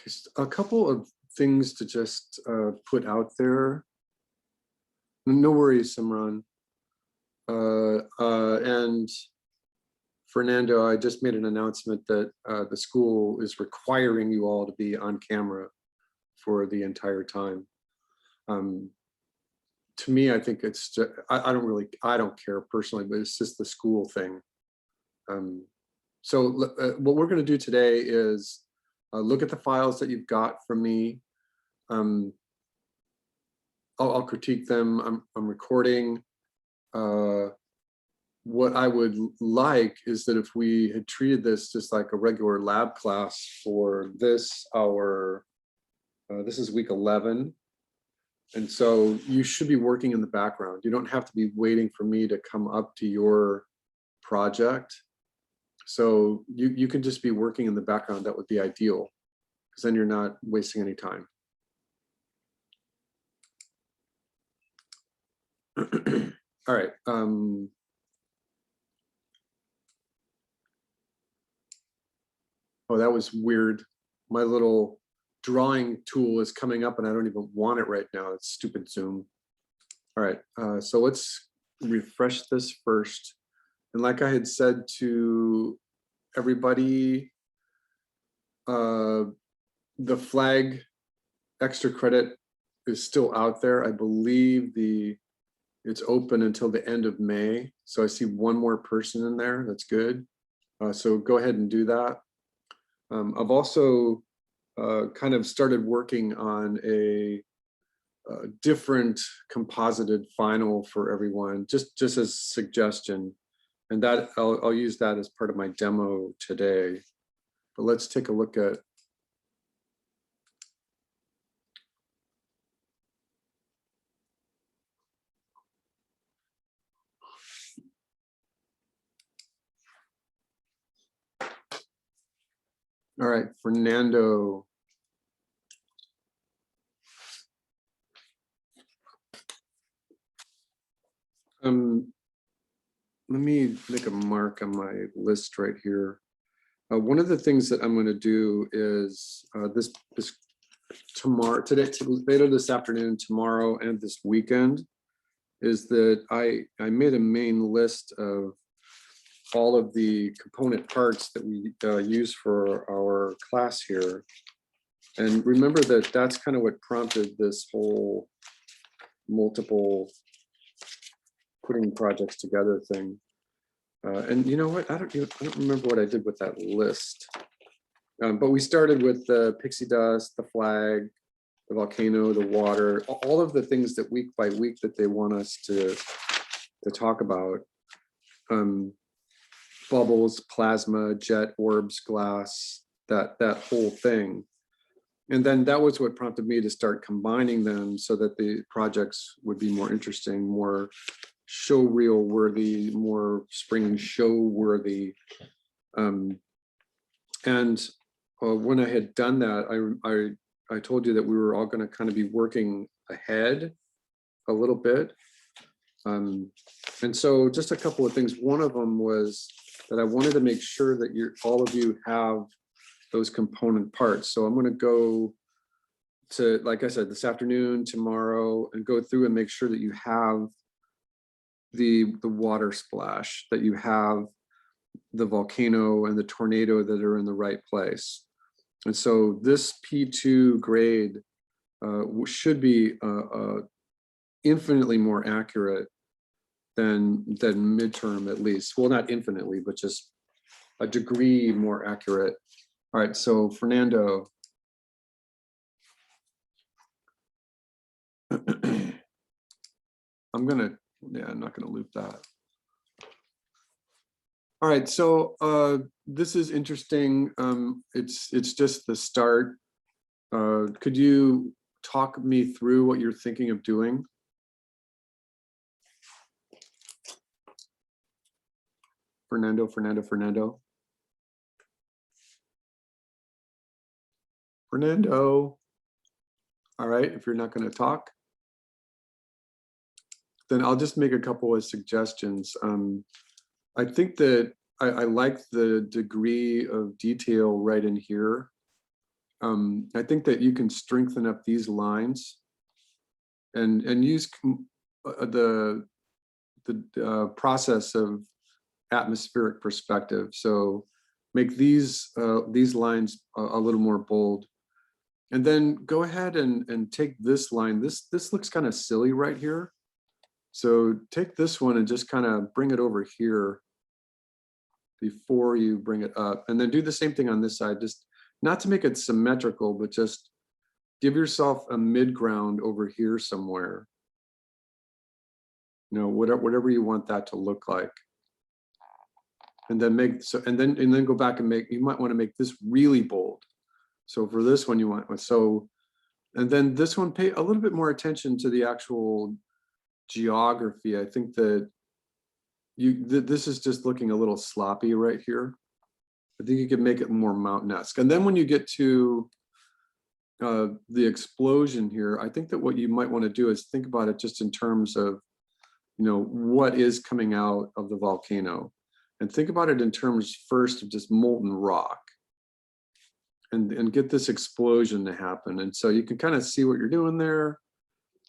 Just a couple of things to just put out there. No worries, Simran. And Fernando, I just made an announcement that the school is requiring you all to be on camera for the entire time. To me, I think it's just, I don't care personally, but it's just the school thing. So what we're going to do today is look at the files that you've got from me. I'll critique them. I'm recording. What I would like is that if we had treated this just like a regular lab class for this hour, this is week 11. And so you should be working in the background. You don't have to be waiting for me to come up to your project. So you can just be working in the background. That would be ideal, because then you're not wasting any time. All right. Oh, that was weird. My little drawing tool is coming up and I don't even want it right now. It's stupid Zoom. All right, so let's refresh this first. And like I had said to everybody, the flag extra credit is still out there. I believe it's open until the end of May. So I see one more person in there. That's good. So go ahead and do that. I've also kind of started working on a different composited final for everyone, just as a suggestion. And that I'll use that as part of my demo today. But let's take a look at all right, Fernando. Let me make a mark on my list right here. One of the things that I'm going to do is this tomorrow, later this afternoon, tomorrow, and this weekend, is that I made a main list of all of the component parts that we use for our class here. And remember that that's kind of what prompted this whole multiple putting projects together thing. And you know what? I don't remember what I did with that list. But we started with the pixie dust, the flag, the volcano, the water, all of the things that week by week that they want us to talk about. Bubbles, plasma, jet, orbs, glass, that whole thing. And then that was what prompted me to start combining them so that the projects would be more interesting, more show reel worthy, more spring show worthy. And when I had done that, I told you that we were all going to kind of be working ahead a little bit. And so just a couple of things. One of them was that I wanted to make sure that all of you have those component parts. So I'm going to go to, like I said, this afternoon, tomorrow, and go through and make sure that you have the water splash, that you have the volcano and the tornado that are in the right place. And so this P2 grade should be infinitely more accurate than midterm, at least. Well, not infinitely, but just a degree more accurate. All right, so Fernando. I'm not gonna loop that. All right, so this is interesting. It's just the start. Could you talk me through what you're thinking of doing? Fernando. All right, if you're not going to talk, then I'll just make a couple of suggestions. I think that I like the degree of detail right in here. I think that you can strengthen up these lines and use the process of atmospheric perspective. So make these lines a little more bold. And then go ahead and take this line. This looks kind of silly right here. So take this one and just kind of bring it over here before you bring it up. And then do the same thing on this side, just not to make it symmetrical, but just give yourself a mid-ground over here somewhere. You know, whatever you want that to look like. And then and then go back and you might want to make this really bold. So for this one you want, and then this one, pay a little bit more attention to the actual geography. I think that this is just looking a little sloppy right here. I think you could make it more mountain-esque. And then when you get to the explosion here, I think that what you might want to do is think about it just in terms of, you know, what is coming out of the volcano. And think about it in terms first of just molten rock. And get this explosion to happen. And so you can kind of see what you're doing there.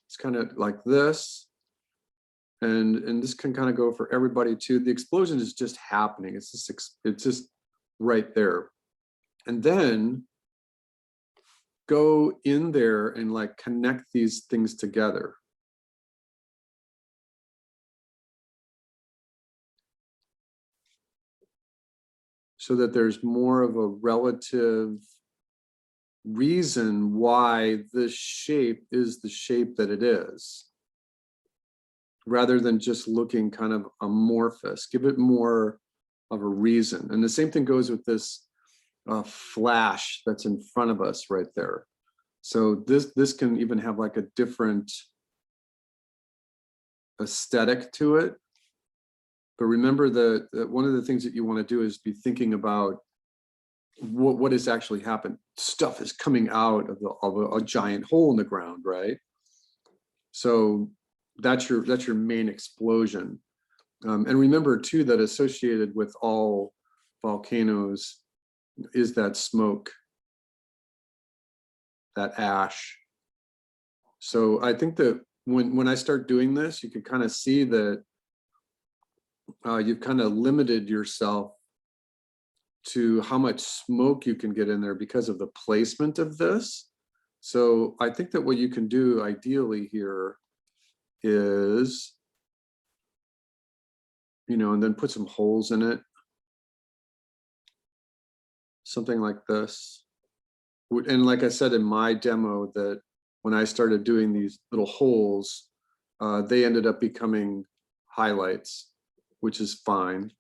It's kind of like this. And this can kind of go for everybody too. The explosion is just happening. It's just right there. And then go in there and like connect these things together. So that there's more of a relative reason why this shape is the shape that it is, rather than just looking kind of amorphous. Give it more of a reason. And the same thing goes with this flash that's in front of us right there. So this can even have like a different aesthetic to it. But remember that one of the things that you want to do is be thinking about what has actually happened. Stuff is coming out of a giant hole in the ground, right? So that's your main explosion. And remember too that associated with all volcanoes is that smoke, that ash. So I think that when I start doing this, you can kind of see that you've kind of limited yourself to how much smoke you can get in there because of the placement of this. So I think that what you can do ideally here is, you know, and then put some holes in it. Something like this. And like I said in my demo, that when I started doing these little holes, they ended up becoming highlights, which is fine.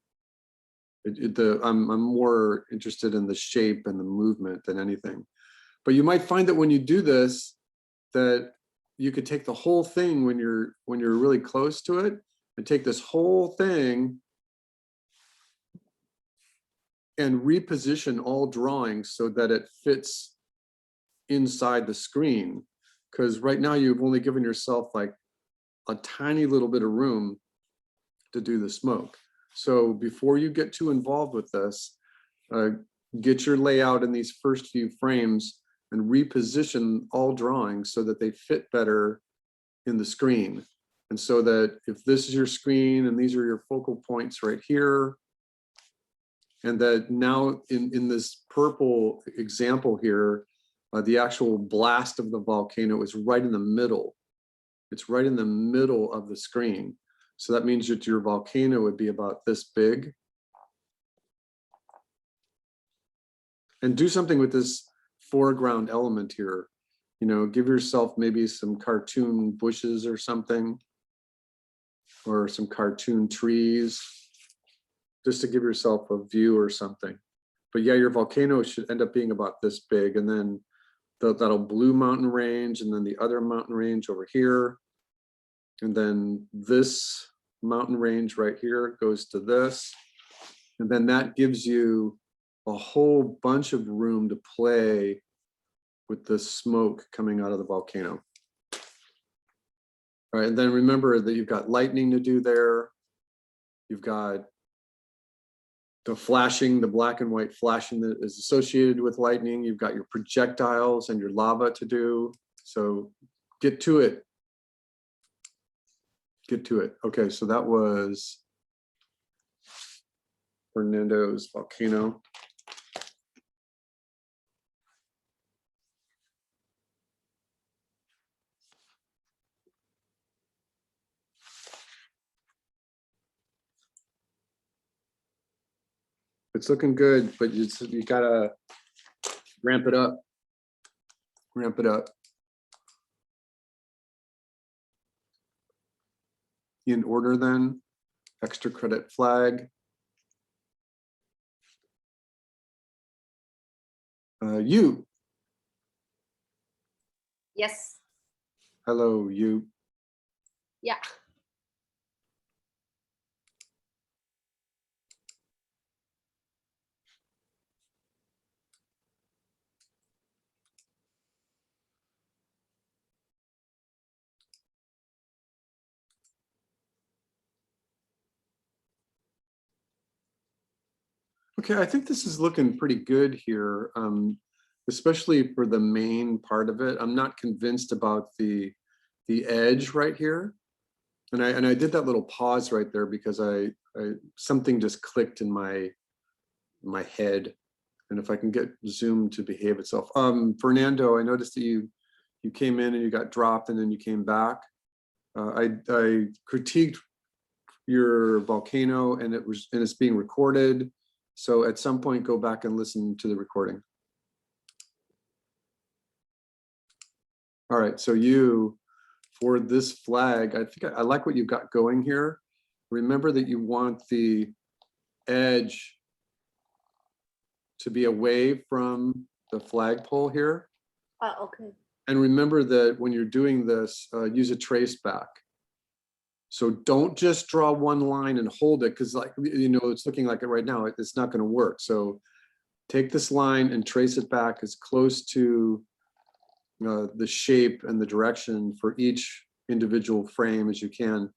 I'm more interested in the shape and the movement than anything. But you might find that when you do this, that you could take the whole thing when you're really close to it, and take this whole thing and reposition all drawings so that it fits inside the screen. Because right now you've only given yourself like a tiny little bit of room to do the smoke. So before you get too involved with this, get your layout in these first few frames and reposition all drawings so that they fit better in the screen. And so that if this is your screen and these are your focal points right here, and that now in this purple example here, the actual blast of the volcano is right in the middle. It's right in the middle of the screen. So that means that your volcano would be about this big. And do something with this foreground element here. You know, give yourself maybe some cartoon bushes or something, or some cartoon trees, just to give yourself a view or something. But yeah, your volcano should end up being about this big, and then that'll blue mountain range, and then the other mountain range over here. And then this mountain range right here goes to this. And then that gives you a whole bunch of room to play with the smoke coming out of the volcano. All right, and then remember that you've got lightning to do there. You've got the flashing, the black and white flashing that is associated with lightning. You've got your projectiles and your lava to do. So get to it. Get to it. Okay, so that was Fernando's volcano. It's looking good, but you gotta ramp it up. Ramp it up. In order then, extra credit flag. You. Yes. Hello, you. Yeah. Okay, I think this is looking pretty good here, especially for the main part of it. I'm not convinced about the edge right here. And I did that little pause right there because I something just clicked in my head. And if I can get Zoom to behave itself. Fernando, I noticed that you came in and you got dropped and then you came back. I critiqued your volcano and it's being recorded. So at some point, go back and listen to the recording. All right, so you, for this flag, I think I like what you've got going here. Remember that you want the edge to be away from the flagpole here. Okay. And remember that when you're doing this, use a trace back. So don't just draw one line and hold it because, like, you know, it's looking like it right now. It's not going to work. So take this line and trace it back as close to the shape and the direction for each individual frame as you can,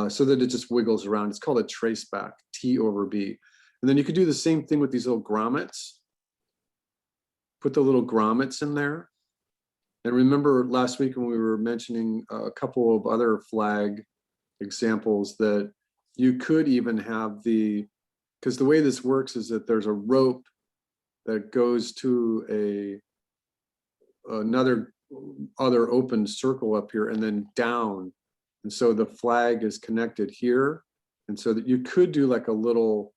so that it just wiggles around. It's called a trace back, T over B. And then you could do the same thing with these little grommets. Put the little grommets in there. And remember last week when we were mentioning a couple of other flag examples that you could even have because the way this works is that there's a rope that goes to another open circle up here and then down. And so the flag is connected here. And so that you could do like a little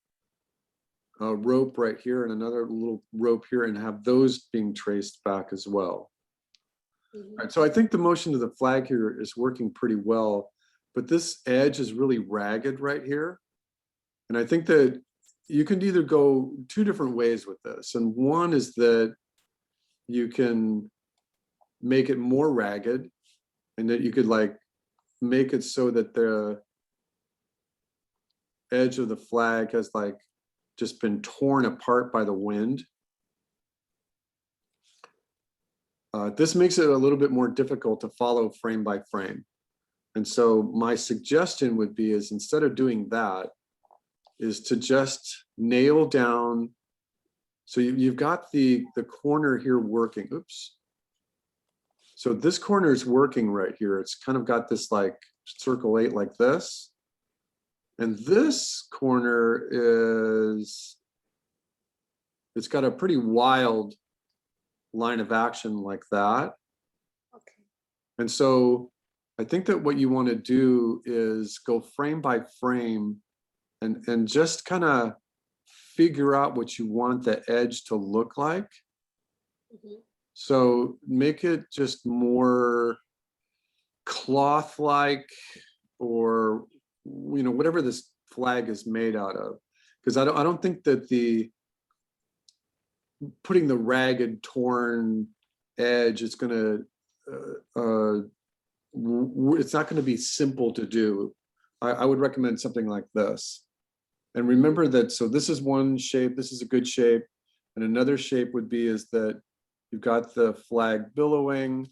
rope right here and another little rope here and have those being traced back as well. Mm-hmm. All right, so I think the motion of the flag here is working pretty well, but this edge is really ragged right here. And I think that you can either go two different ways with this. And one is that you can make it more ragged and that you could like make it so that the edge of the flag has like just been torn apart by the wind. This makes it a little bit more difficult to follow frame by frame. And so my suggestion would be is instead of doing that, is to just nail down. So you've got the corner here working. Oops. So this corner is working right here. It's kind of got this like circle 8 like this. And this corner it's got a pretty wild line of action like that. Okay. And so I think that what you want to do is go frame by frame and just kind of figure out what you want the edge to look like. Mm-hmm. So make it just more cloth-like, or whatever this flag is made out of, because I don't think that putting the ragged, torn edge is going to it's not going to be simple to do. I would recommend something like this. And remember that, so this is one shape, this is a good shape, and another shape would be is that you've got the flag billowing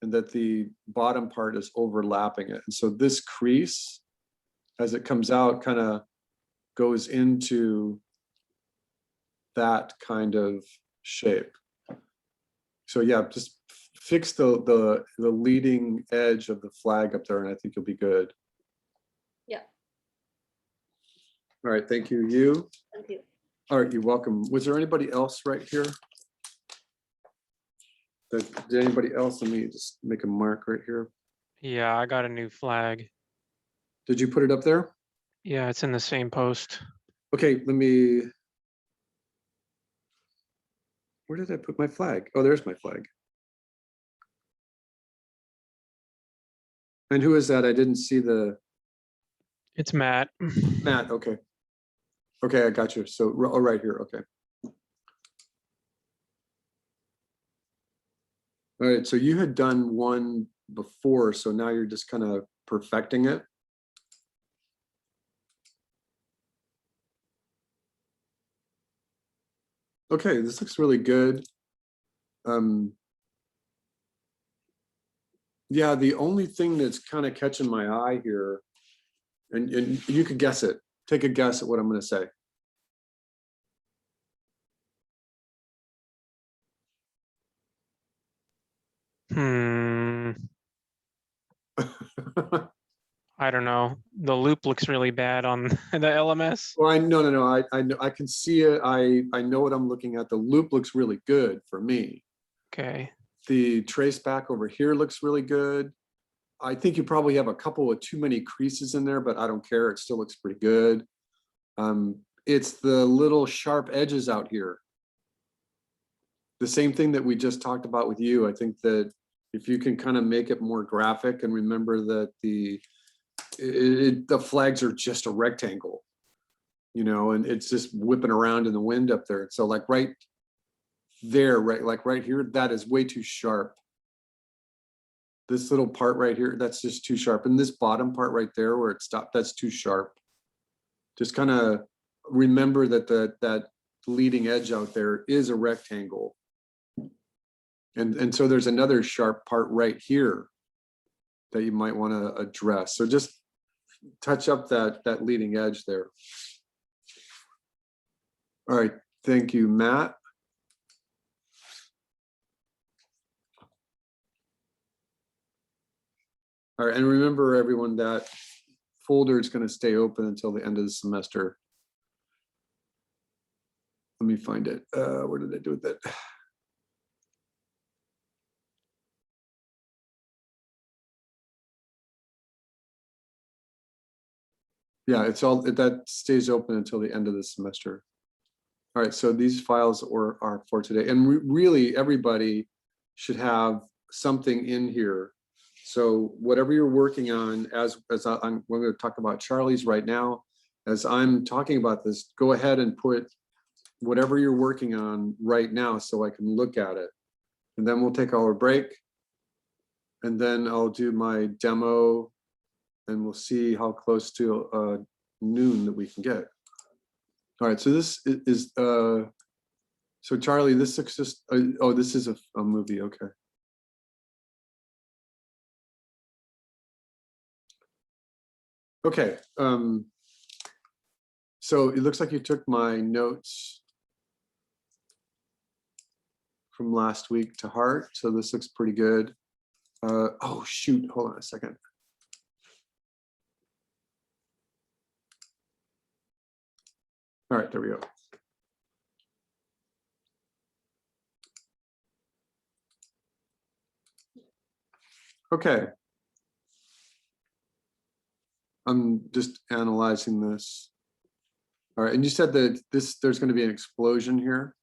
and that the bottom part is overlapping it. And so this crease, as it comes out, kind of goes into that kind of shape. So yeah, just fix the leading edge of the flag up there, and I think you'll be good. Yeah, All right, thank you. You? thank you. All right, you're welcome. Was there anybody else right here? Did anybody else? Let me just make a mark right here. Yeah, I got a new flag. Did you put it up there? Yeah, it's in the same post. Okay, let me. Where did I put my flag? Oh, there's my flag. And who is that? I didn't see the It's Matt. Matt. Okay. Okay, I got you. So, oh, right here. Okay. All right, so you had done one before, so now you're just kind of perfecting it. Okay, this looks really good. Yeah, the only thing that's kind of catching my eye here, and you could guess it. Take a guess at what I'm going to say. I don't know. The loop looks really bad on the LMS. Well, no. I know, I can see it. I know what I'm looking at. The loop looks really good for me. Okay. The trace back over here looks really good. I think you probably have a couple of too many creases in there, but I don't care. It still looks pretty good. It's the little sharp edges out here. The same thing that we just talked about with you. I think that if you can kind of make it more graphic and remember that the flags are just a rectangle, you know, and it's just whipping around in the wind up there. So like right there, right, like right here, that is way too sharp. This little part right here, that's just too sharp. And this bottom part right there where it stopped, that's too sharp. Just kind of remember that that leading edge out there is a rectangle. And so there's another sharp part right here that you might want to address. So just touch up that leading edge there. All right, thank you, Matt. All right, and remember everyone, that folder is going to stay open until the end of the semester. Let me find it. Where did I do that? Yeah, it's all that stays open until the end of the semester. All right, so these files are for today, and really everybody should have something in here. So whatever you're working on, we're going to talk about Charlie's right now. As I'm talking about this, go ahead and put whatever you're working on right now so I can look at it. And then we'll take our break. And then I'll do my demo and we'll see how close to noon that we can get. All right, so this is, so Charlie, this looks just, oh, this is a movie, okay. Okay, so it looks like you took my notes from last week to heart, so this looks pretty good. Oh shoot, hold on a second. All right, there we go. Okay. I'm just analyzing this. All right, and you said that there's going to be an explosion here.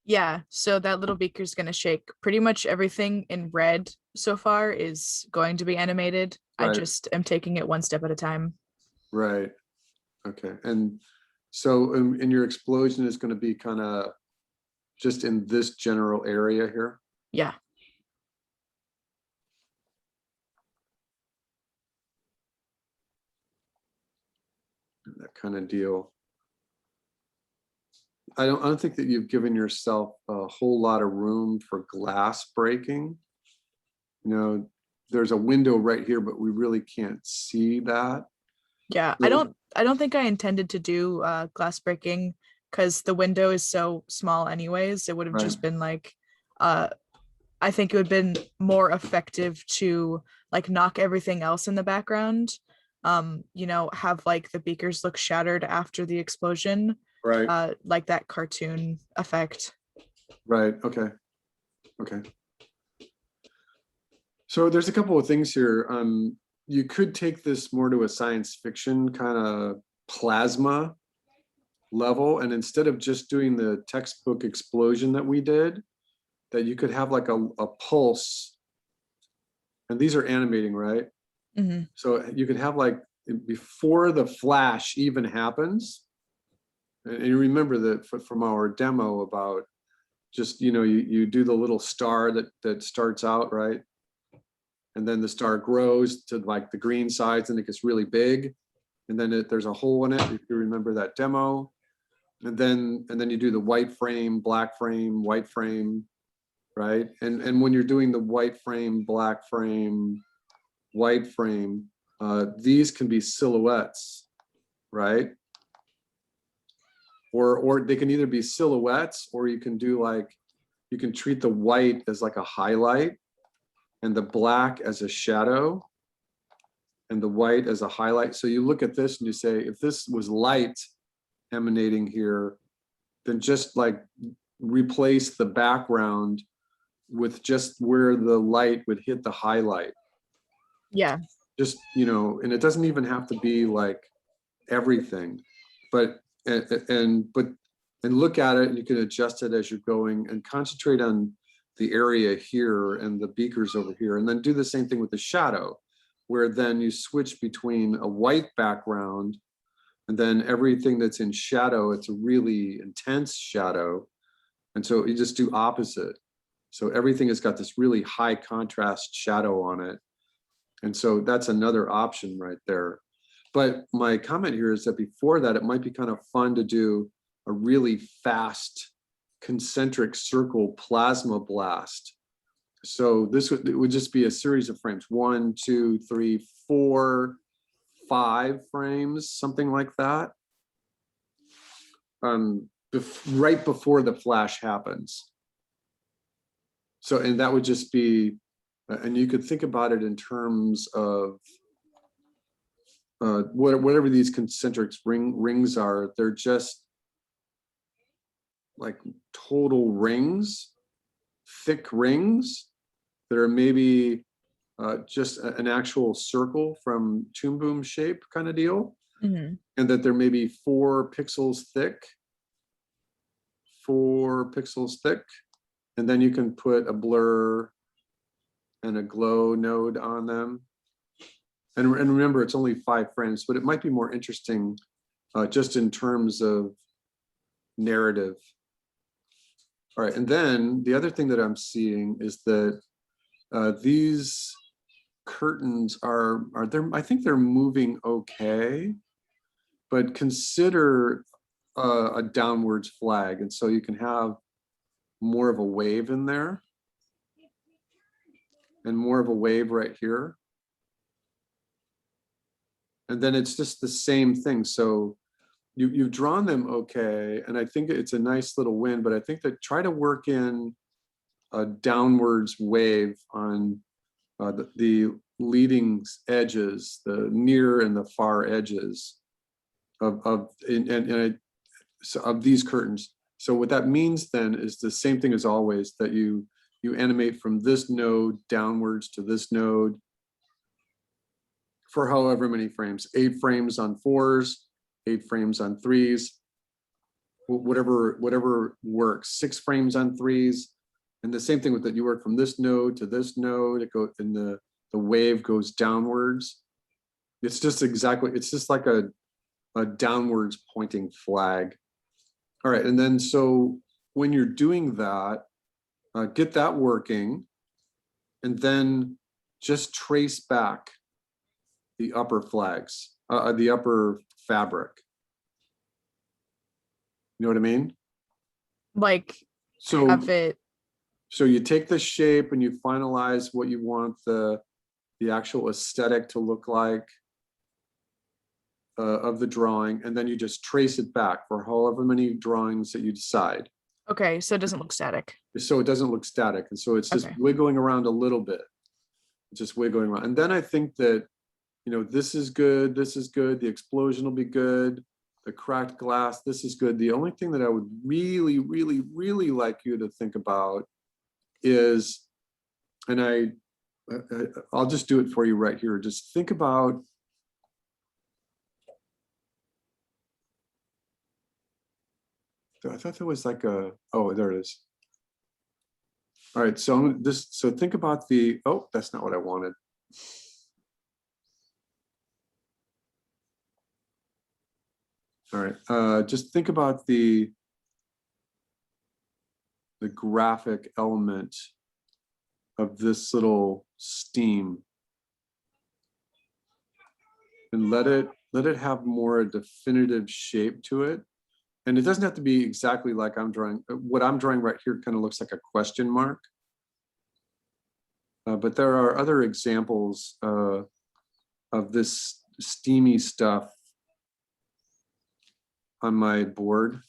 Yeah, so that little beaker is going to shake. Pretty much everything in red so far is going to be animated. Right. I just am taking it one step at a time. Right. Okay. And so in your explosion is going to be kind of just in this general area here. Yeah. That kind of deal. I don't think that you've given yourself a whole lot of room for glass breaking. You know, there's a window right here, but we really can't see that. Yeah, So- I don't think I intended to do glass breaking because the window is so small anyways. It would have just Right. been like, I think it would have been more effective to like knock everything else in the background. Have like the beakers look shattered after the explosion, Right, like that cartoon effect. right, okay, okay. So there's a couple of things here. You could take this more to a science fiction kind of plasma level, and instead of just doing the textbook explosion that we did, that you could have like a pulse, and these are animating, right? Mhm. So you could have like before the flash even happens, and you remember that from our demo about just, you do the little star that starts out, right? And then the star grows to like the green sides and it gets really big. And then there's a hole in it, if you remember that demo. And then you do the white frame, black frame, white frame, right? And when you're doing the white frame, black frame, white frame, these can be silhouettes, right? Or they can either be silhouettes, or you can do like, you can treat the white as like a highlight and the black as a shadow and the white as a highlight. So you look at this and you say, if this was light emanating here, then just like replace the background with just where the light would hit the highlight. Yeah. Just, and it doesn't even have to be like everything, but look at it, and you can adjust it as you're going and concentrate on the area here and the beakers over here, and then do the same thing with the shadow, where then you switch between a white background and then everything that's in shadow, it's a really intense shadow. And so you just do opposite. So everything has got this really high contrast shadow on it. And so that's another option right there. But my comment here is that before that, it might be kind of fun to do a really fast concentric circle plasma blast. So it would just be a series of frames, 1, 2, 3, 4, 5 frames, something like that. Right before the flash happens. So, and that would just be, and you could think about it in terms of whatever these concentric rings are, they're just like total rings, thick rings that are maybe just an actual circle from Toon Boom shape kind of deal. Mhm. And that there may be 4 pixels thick, 4 pixels thick. And then you can put a blur and a glow node on them. And remember, it's only 5 frames, but it might be more interesting just in terms of narrative. All right, and then the other thing that I'm seeing is that these curtains are there. I think they're moving okay, but consider a downwards flag, and so you can have more of a wave in there, and more of a wave right here. And then it's just the same thing. So you've drawn them okay, and I think it's a nice little win, but I think that try to work in a downwards wave on the leading edges, the near and the far edges of these curtains. So what that means then is the same thing as always, that you animate from this node downwards to this node for however many frames, 8 frames on 4s, 8 frames on 3s, whatever works, 6 frames on 3s. And the same thing with that, you work from this node to this node, it goes, and the wave goes downwards. It's just like a downwards pointing flag. All right, and then so when you're doing that, get that working, and then just trace back the upper flags, the upper fabric. You know what I mean? Like So have it. So you take the shape and you finalize what you want the actual aesthetic to look like. of the drawing, and then you just trace it back for however many drawings that you decide. Okay, so it doesn't look static. So it doesn't look static. And so it's just Okay. wiggling around a little bit. Just wiggling around. And then I think that, you know, this is good. This is good. The explosion will be good. The cracked glass, this is good. The only thing that I would really, really, really like you to think about is, and I'll just do it for you right here. Just think about I thought there was like a, oh, there it is. All right, so so think about the, oh, that's not what I wanted. All right, just think about the graphic element of this little steam, and let it have more definitive shape to it. And it doesn't have to be exactly like I'm drawing. What I'm drawing right here kind of looks like a question mark. But there are other examples of this steamy stuff on my board.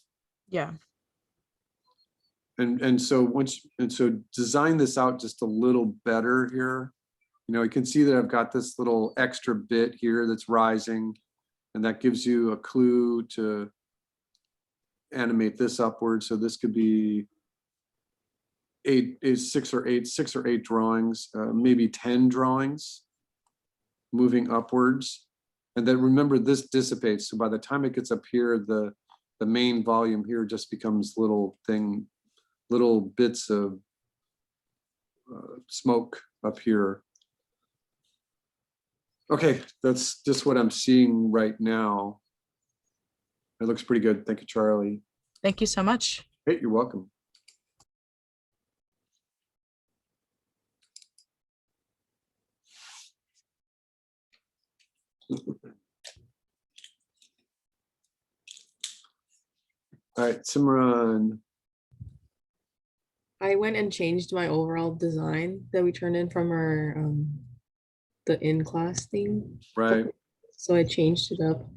Yeah. And so design this out just a little better here. You know, you can see that I've got this little extra bit here that's rising, and that gives you a clue to animate this upward. So this could be six or eight drawings, maybe 10 drawings moving upwards. And then remember, this dissipates. So by the time it gets up here, the main volume here just becomes little bits of smoke up here. Okay, that's just what I'm seeing right now. It looks pretty good. Thank you, Charlie. Thank you so much. Hey, you're welcome. All right, Simran. I went and changed my overall design that we turned in from our the in-class theme. Right. So I changed it up.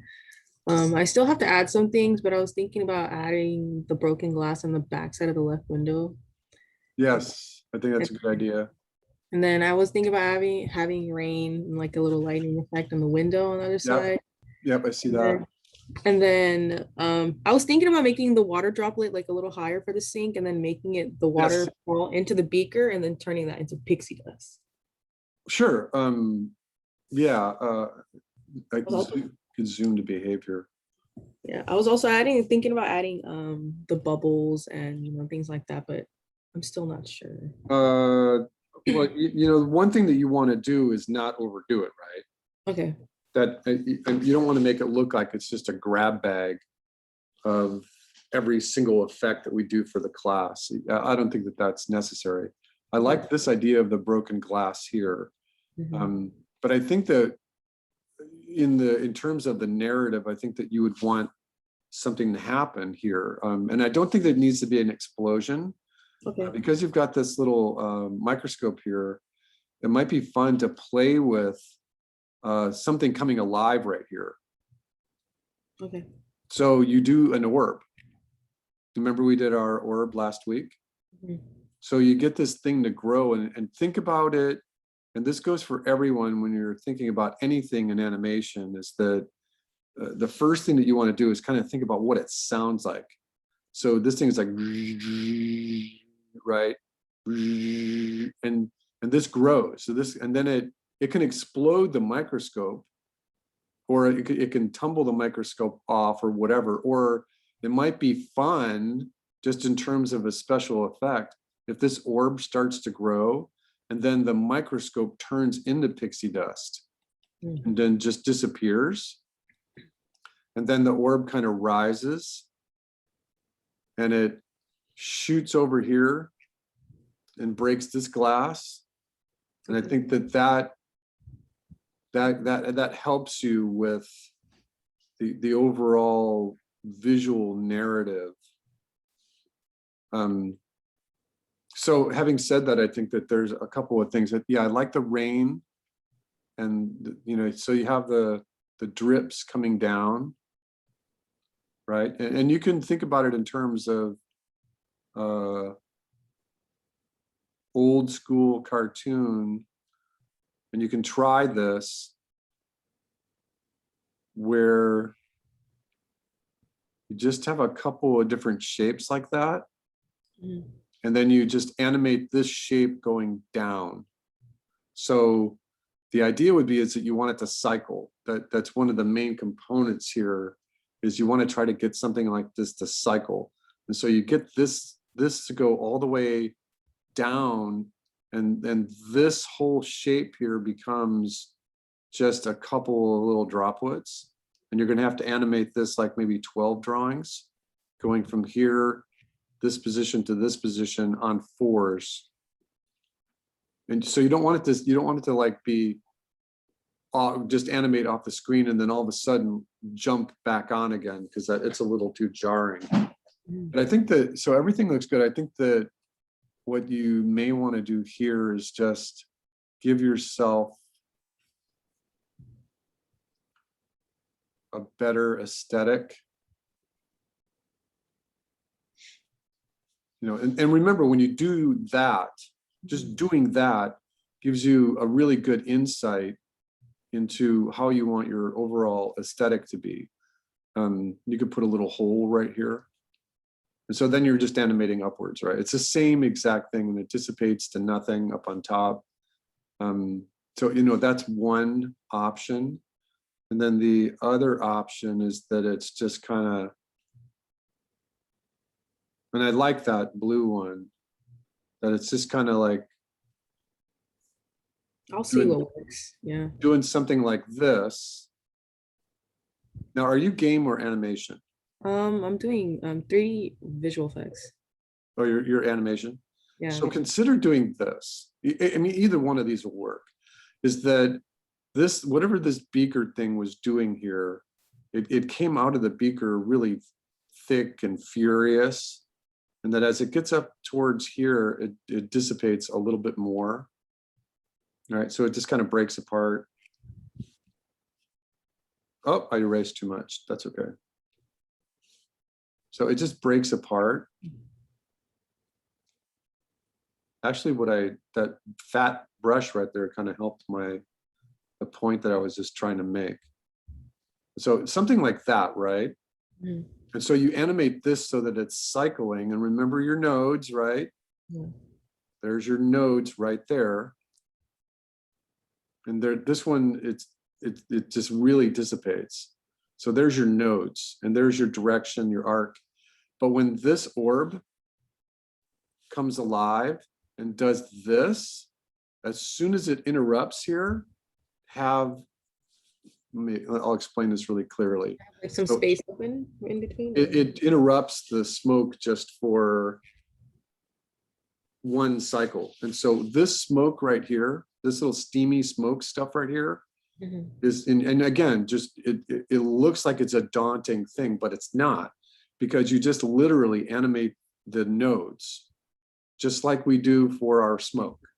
I still have to add some things, but I was thinking about adding the broken glass on the back side of the left window. Yes, I think that's a good idea. And then I was thinking about having rain and like a little lightning effect on the window on the other side. Yep, I see And that. then- And then I was thinking about making the water droplet like a little higher for the sink and then making it the water Yes. fall into the beaker and then turning that into pixie dust. Sure. Yeah. I Well, can zoom to behavior. Yeah, I was also thinking about adding the bubbles and things like that, but I'm still not sure. Well, you know, one thing that you want to do is not overdo it, right? Okay. That you don't want to make it look like it's just a grab bag of every single effect that we do for the class. I don't think that that's necessary. I like this idea of the broken glass here. Mhm. But I think that in terms of the narrative, I think that you would want something to happen here. And I don't think there needs to be an explosion. Okay. Because you've got this little microscope here, it might be fun to play with something coming alive right here. Okay. So you do an orb. Remember we did our orb last week? Mhm. So you get this thing to grow and think about it. And this goes for everyone when you're thinking about anything in animation, is that the first thing that you want to do is kind of think about what it sounds like. So this thing is like, right? And this grows. So this, and then it can explode the microscope, or it can tumble the microscope off or whatever, or it might be fun just in terms of a special effect if this orb starts to grow and then the microscope turns into pixie dust and then just disappears. And then the orb kind of rises and it shoots over here and breaks this glass. And I think that helps you with the overall visual narrative. So having said that, I think that there's a couple of things that, yeah, I like the rain, and so you have the the drips coming down, right? And you can think about it in terms of old school cartoon, and you can try this where you just have a couple of different shapes like that. Mhm. And then you just animate this shape going down. So the idea would be is that you want it to cycle. That's one of the main components here, is you want to try to get something like this to cycle. And so you get this to go all the way down, and then this whole shape here becomes just a couple of little droplets. And you're going to have to animate this like maybe 12 drawings, going from here, this position to this position on 4s. And so you don't want it to like be just animate off the screen and then all of a sudden jump back on again, because it's a little too jarring. Mhm. But I think that, so everything looks good. I think that what you may want to do here is just give yourself a better aesthetic. You know, and remember, when you do that, just doing that gives you a really good insight into how you want your overall aesthetic to be. You could put a little hole right here. And so then you're just animating upwards, right? It's the same exact thing, and it dissipates to nothing up on top. So, you know, that's one option. And then the other option is that it's just kind of, and I like that blue one, that it's just kind of like I'll see Doing- what works. Yeah. doing something like this. Now, are you game or animation? I'm doing 3D visual effects. Oh, your animation? Yeah. So consider doing this. I mean, either one of these will work. Is that this, whatever this beaker thing was doing here, it came out of the beaker really thick and furious. And that as it gets up towards here, it dissipates a little bit more. All right, so it just kind of breaks apart. Oh, I erased too much. That's okay. So it just breaks apart. Actually, that fat brush right there kind of helped the point that I was just trying to make. So something like that, right? Mhm. And so you animate this so that it's cycling, and remember your nodes, right? Yeah. There's your nodes right there. And there, this one, it just really dissipates. So there's your nodes, and there's your direction, your arc. But when this orb comes alive and does this, as soon as it interrupts here, I'll explain this really clearly. Like some So- space open in between. It interrupts the smoke just for one cycle. And so this smoke right here, this little steamy smoke stuff right here Mhm. is, and again, just it looks like it's a daunting thing, but it's not, because you just literally animate the nodes, just like we do for our smoke,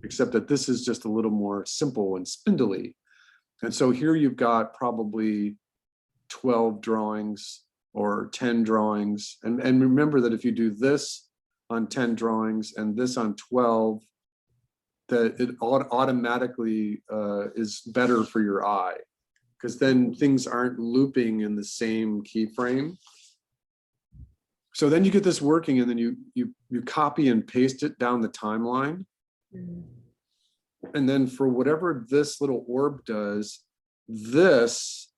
except that this is just a little more simple and spindly. And so here you've got probably 12 drawings or 10 drawings. And remember that if you do this on 10 drawings and this on 12, that it automatically is better for your eye, because then things aren't looping in the same keyframe. So then you get this working, and then you copy and paste it down the timeline. Mhm. And then for whatever this little orb does, this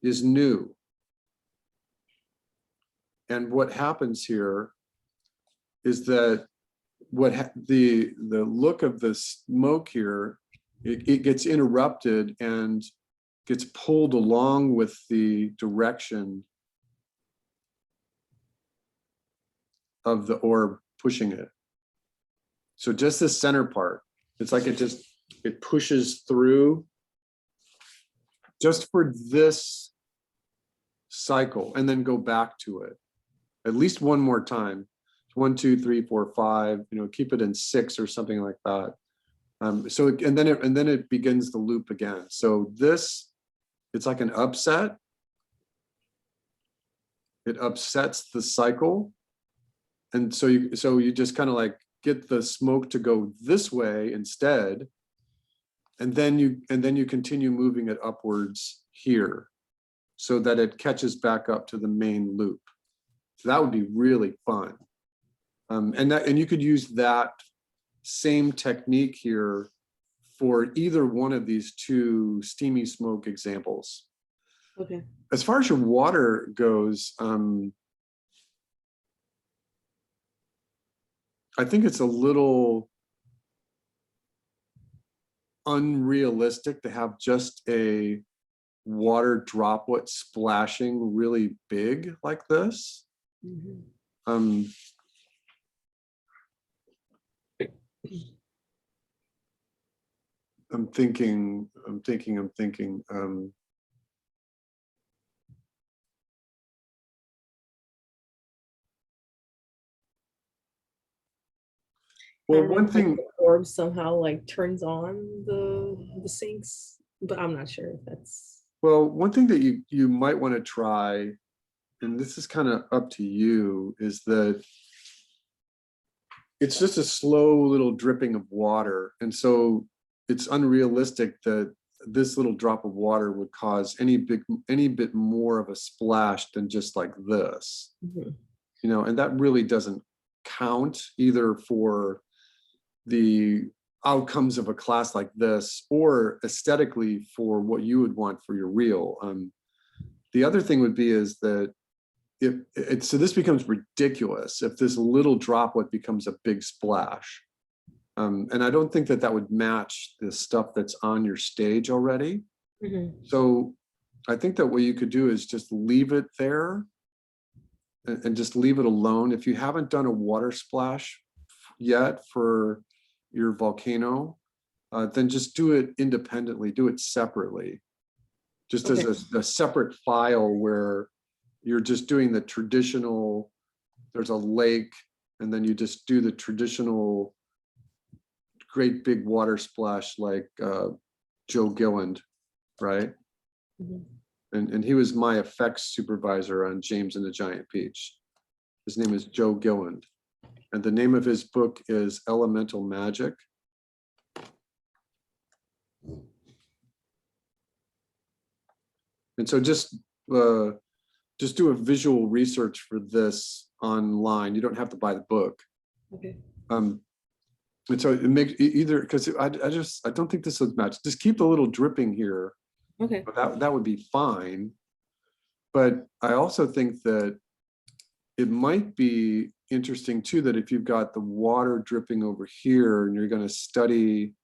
is new. And what happens here is that the look of the smoke here, it gets interrupted and gets pulled along with the direction of the orb pushing it. So just the center part, it's like it pushes through just for this cycle, and then go back to it at least one more time. 1, 2, 3, 4, 5, you know, keep it in 6 or something like that. So and then it begins the loop again. So this it's like an upset. It upsets the cycle. And so you just kind of like get the smoke to go this way instead. And then you continue moving it upwards here so that it catches back up to the main loop. So that would be really fun. And you could use that same technique here for either one of these two steamy smoke examples. Okay. As far as your water goes, I think it's a little unrealistic to have just a water droplet splashing really big like this. Mhm. I'm thinking. I Well, don't know one if, like, thing, the orb somehow like turns on the sinks, but I'm not sure if that's. one thing that you might want to try, and this is kind of up to you, is that it's just a slow little dripping of water. And so it's unrealistic that this little drop of water would cause any bit more of a splash than just like this, Mhm. you know, and that really doesn't count either for the outcomes of a class like this or aesthetically for what you would want for your reel. The other thing would be is that so this becomes ridiculous if this little droplet becomes a big splash. And I don't think that would match the stuff that's on your stage already. Mhm. So I think that what you could do is just leave it there and just leave it alone. If you haven't done a water splash yet for your volcano, then just do it independently, do it separately. Just Okay. as a separate file where you're just doing the traditional, there's a lake, and then you just do the traditional great big water splash like Joe Gilland, right? Mhm. And he was my effects supervisor on James and the Giant Peach. His name is Joe Gilland. And the name of his book is Elemental Magic. And so just do a visual research for this online. You don't have to buy the book. Okay. And so it makes either, because I don't think this would match. Just keep the little dripping here. Okay. That would be fine. But I also think that it might be interesting too, that if you've got the water dripping over here and you're going to study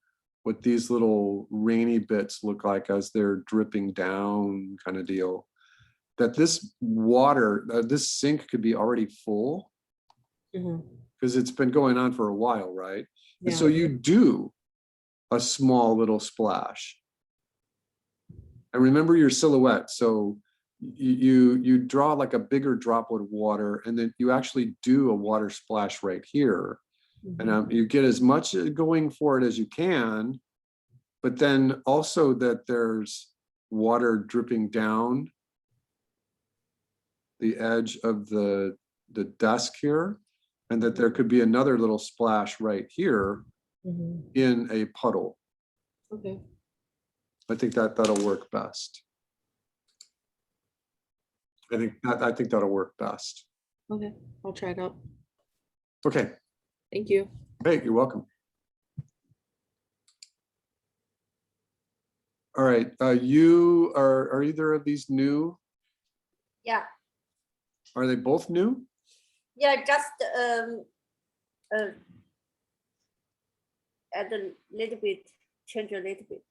what these little rainy bits look like as they're dripping down kind of deal, that this water, this sink could be already full Mhm. because it's been going on for a while, right? And Yeah. so you do a small little splash. And remember your silhouette. So you draw like a bigger droplet of water, and then you actually do a water splash right here. Mhm. And you get as much going for it as you can, but then also that there's water dripping down the edge of the desk here, and that there could be another little splash right here Mhm. in a puddle. Okay. I think that'll work best. I think that'll work best. Okay. I'll try it out. Okay, Thank you. hey, you're welcome. All right, you are either of these new? Yeah, Are they both new? yeah, just add a little bit, change a little bit.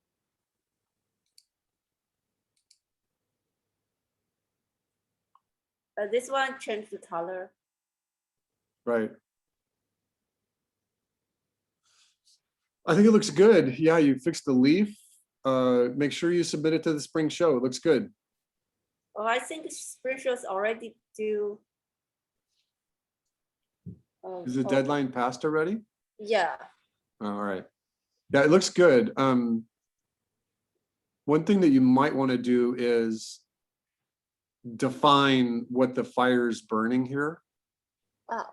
This one change the color. Right. I think it looks good. Yeah, you fixed the leaf. Make sure you submit it to the spring show. It looks good. Oh, I think spring show's already due. Is the Oh, deadline passed already? yeah. All right. Yeah, it looks good. one thing that you might want to do is define what the fire's burning here. Oh,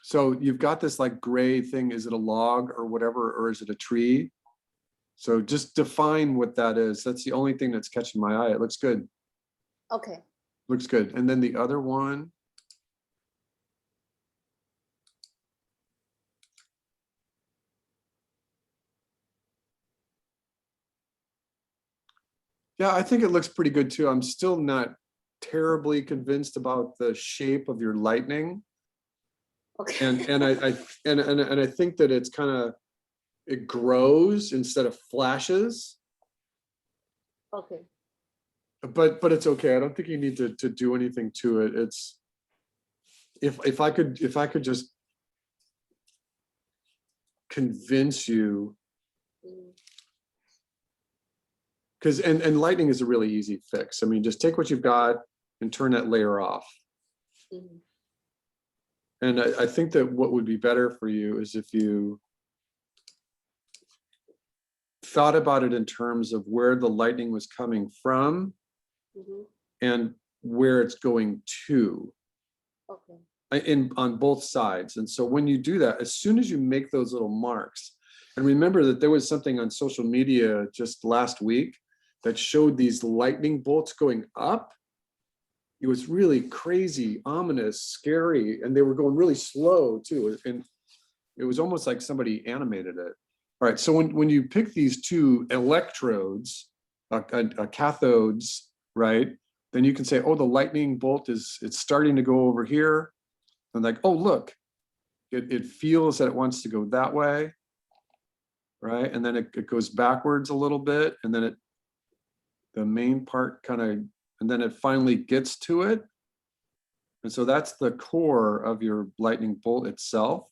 So you've got this like gray thing, is it a log or whatever, or is it a tree? So just define what that is. That's the only thing that's catching my eye. It looks good. okay. Looks good. And then the other one. Yeah, I think it looks pretty good too. I'm still not terribly convinced about the shape of your lightning. Okay. And I think that it's kind of, it grows instead of flashes, Okay. but it's okay. I don't think you need to do anything to it. It's, if I could just convince you, Mm, because and lightning is a really easy fix. I mean, just take what you've got and turn that layer off. mhm. And I think that what would be better for you is if you thought about it in terms of where the lightning was coming from Mhm. and where it's going to, Okay. on both sides. And so when you do that, as soon as you make those little marks, and remember that there was something on social media just last week that showed these lightning bolts going up. It was really crazy, ominous, scary, and they were going really slow too. And it was almost like somebody animated it. All right, so when you pick these two electrodes, cathodes, right, then you can say, oh, the lightning bolt it's starting to go over here. And like, oh, look, it feels that it wants to go that way, right? And then it goes backwards a little bit, and then the main part kind of, and then it finally gets to it. And so that's the core of your lightning bolt itself.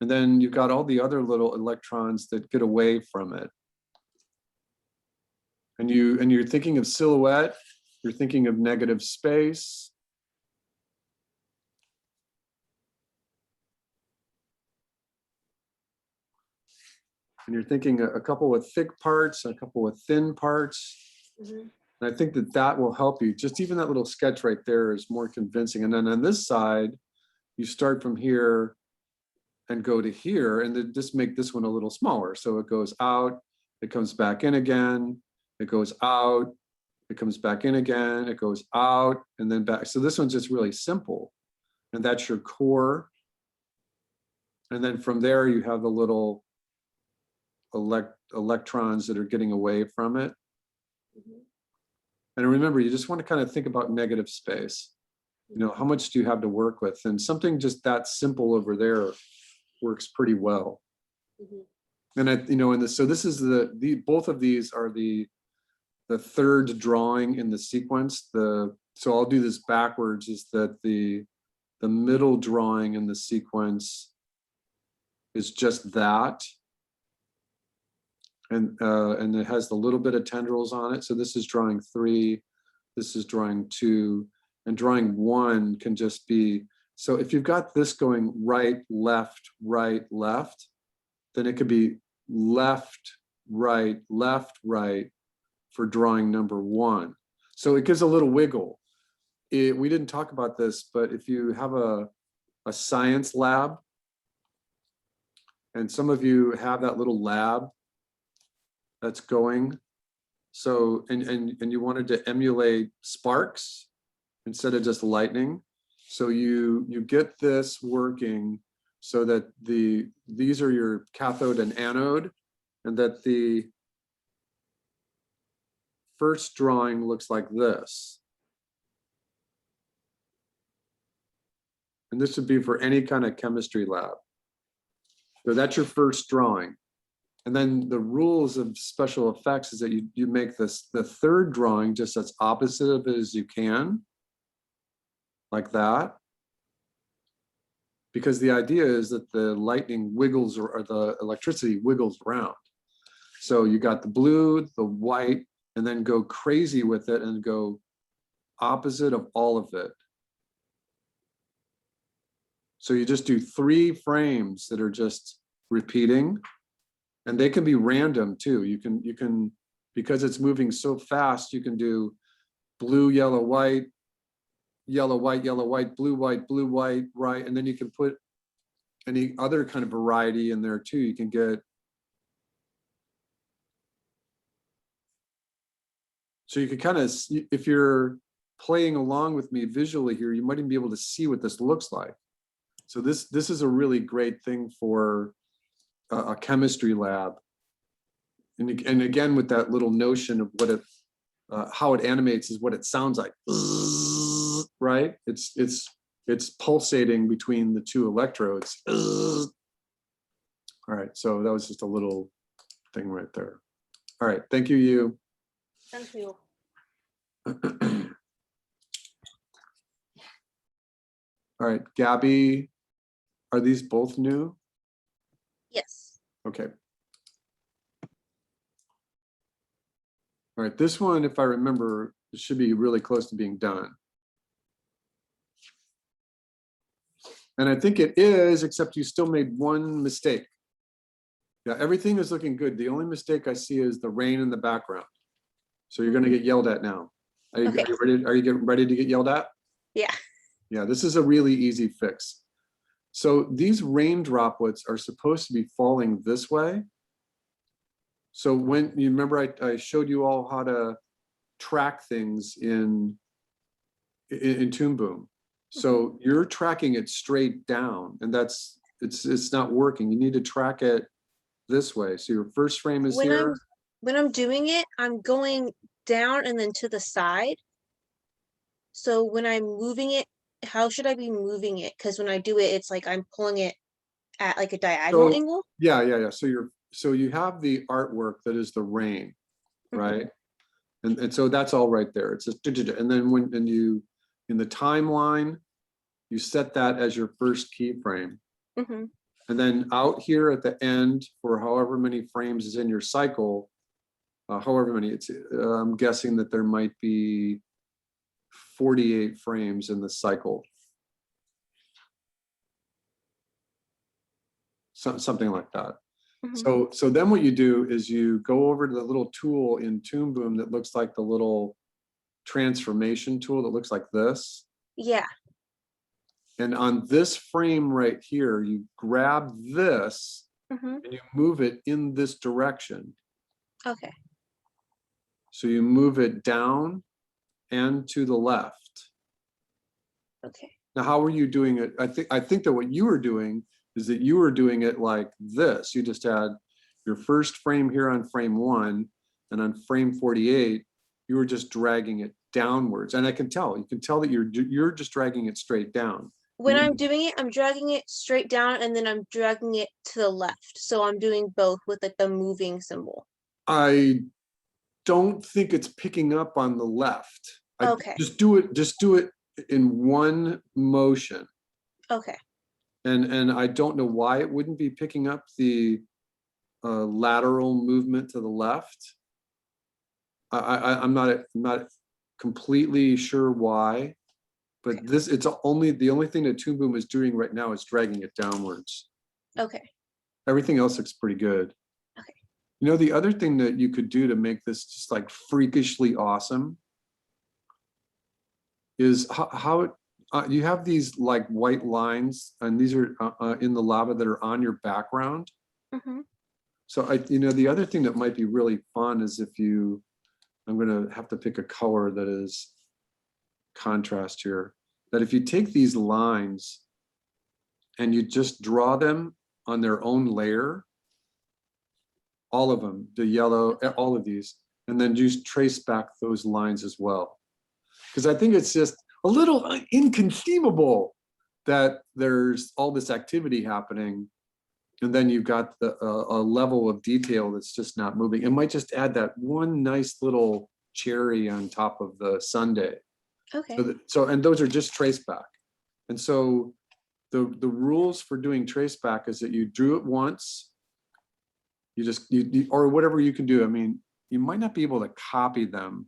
And then you've got all the other little electrons that get away from it. And you're thinking of silhouette, you're thinking of negative space. And you're thinking a couple with thick parts and a couple with thin parts. Mhm. And I think that that will help you. Just even that little sketch right there is more convincing. And then on this side, you start from here and go to here, and then just make this one a little smaller. So it goes out, it comes back in again, it goes out, it comes back in again, it goes out, and then back. So this one's just really simple. And that's your core. And then from there, you have the little electrons that are getting away from it. Mhm. And remember, you just want to kind of think about negative space. You know, how much do you have to work with? And something just that simple over there works pretty well. Mhm. And so this is the both of these are the third drawing in the sequence. So I'll do this backwards, is that the middle drawing in the sequence is just that. And it has the little bit of tendrils on it. So this is drawing 3, this is drawing 2, and drawing 1 can just be, so if you've got this going right, left, then it could be left, right for drawing number 1. So it gives a little wiggle. We didn't talk about this, but if you have a science lab, and some of you have that little lab that's going, so and you wanted to emulate sparks instead of just lightning, so you get this working so that these are your cathode and anode, and that the first drawing looks like this. And this would be for any kind of chemistry lab. So that's your first drawing. And then the rules of special effects is that you make this the third drawing just as opposite of it as you can, like that. Because the idea is that the lightning wiggles, or the electricity wiggles around. So you got the blue, the white, and then go crazy with it and go opposite of all of it. So you just do 3 frames that are just repeating, and they can be random too. You can because it's moving so fast, you can do blue, yellow, white, yellow, white, yellow, white, blue, white, right? And then you can put any other kind of variety in there too. You can get, so you can kind of, if you're playing along with me visually here, you might even be able to see what this looks like. So this is a really great thing for a chemistry lab. And again, with that little notion of what it, how it animates is what it sounds like, right? It's pulsating between the two electrodes. All right, so that was just a little thing right there. All right, thank you, you. Thank you. All right, Gabby, are these both new? Yes. Okay. All right, this one, if I remember, it should be really close to being done. And I think it is, except you still made one mistake. Yeah, everything is looking good. The only mistake I see is the rain in the background. So you're gonna get yelled at now. Are you, Okay. are you ready? Are you getting ready to get yelled at? Yeah. Yeah, this is a really easy fix. So these rain droplets are supposed to be falling this way. So when you remember, I showed you all how to track things in Toon Boom. So you're tracking it straight down, and that's it's not working. You need to track it this way. So your first frame is here. When I'm doing it, I'm going down and then to the side. So when I'm moving it, how should I be moving it? Because when I do it, it's like I'm pulling it at like a diagonal So, angle. yeah. So you have the artwork that is the rain, Mhm. right? And so that's all right there. It's just, and then when you, in the timeline, you set that as your first keyframe. Hmm. And then out here at the end, for however many frames is in your cycle, however many, I'm guessing that there might be 48 frames in the cycle. Something like that. Mhm. So then what you do is you go over to the little tool in Toon Boom that looks like the little transformation tool that looks like this. Yeah. And on this frame right here, you grab this Hmm. and you move it in this direction. Okay. So you move it down and to the left. Okay. Now, how are you doing it? I think that what you were doing is that you were doing it like this. You just had your first frame here on frame 1, and on frame 48, you were just dragging it downwards. And I can tell, you can tell that you're just dragging it straight down. When I'm doing it, I'm dragging it straight down and then I'm dragging it to the left. So I'm doing both with like the moving symbol. I don't think it's picking up on the left. Okay. Just do it in one motion. Okay. And I don't know why it wouldn't be picking up the lateral movement to the left. I'm not completely sure why, but the only thing that Toon Boom is doing right now is dragging it downwards. Okay. Everything else looks pretty good. Okay. You know, the other thing that you could do to make this just like freakishly awesome is how you have these like white lines, and these are in the lava that are on your background. Hmm. So the other thing that might be really fun is if I'm gonna have to pick a color that is contrast here, that if you take these lines and you just draw them on their own layer, all of them, the yellow, all of these, and then just trace back those lines as well. Because I think it's just a little inconceivable that there's all this activity happening, and then you've got a level of detail that's just not moving. It might just add that one nice little cherry on top of the sundae. Okay. And those are just trace back. And so the rules for doing trace back is that you drew it once, you or whatever you can do. I mean, you might not be able to copy them.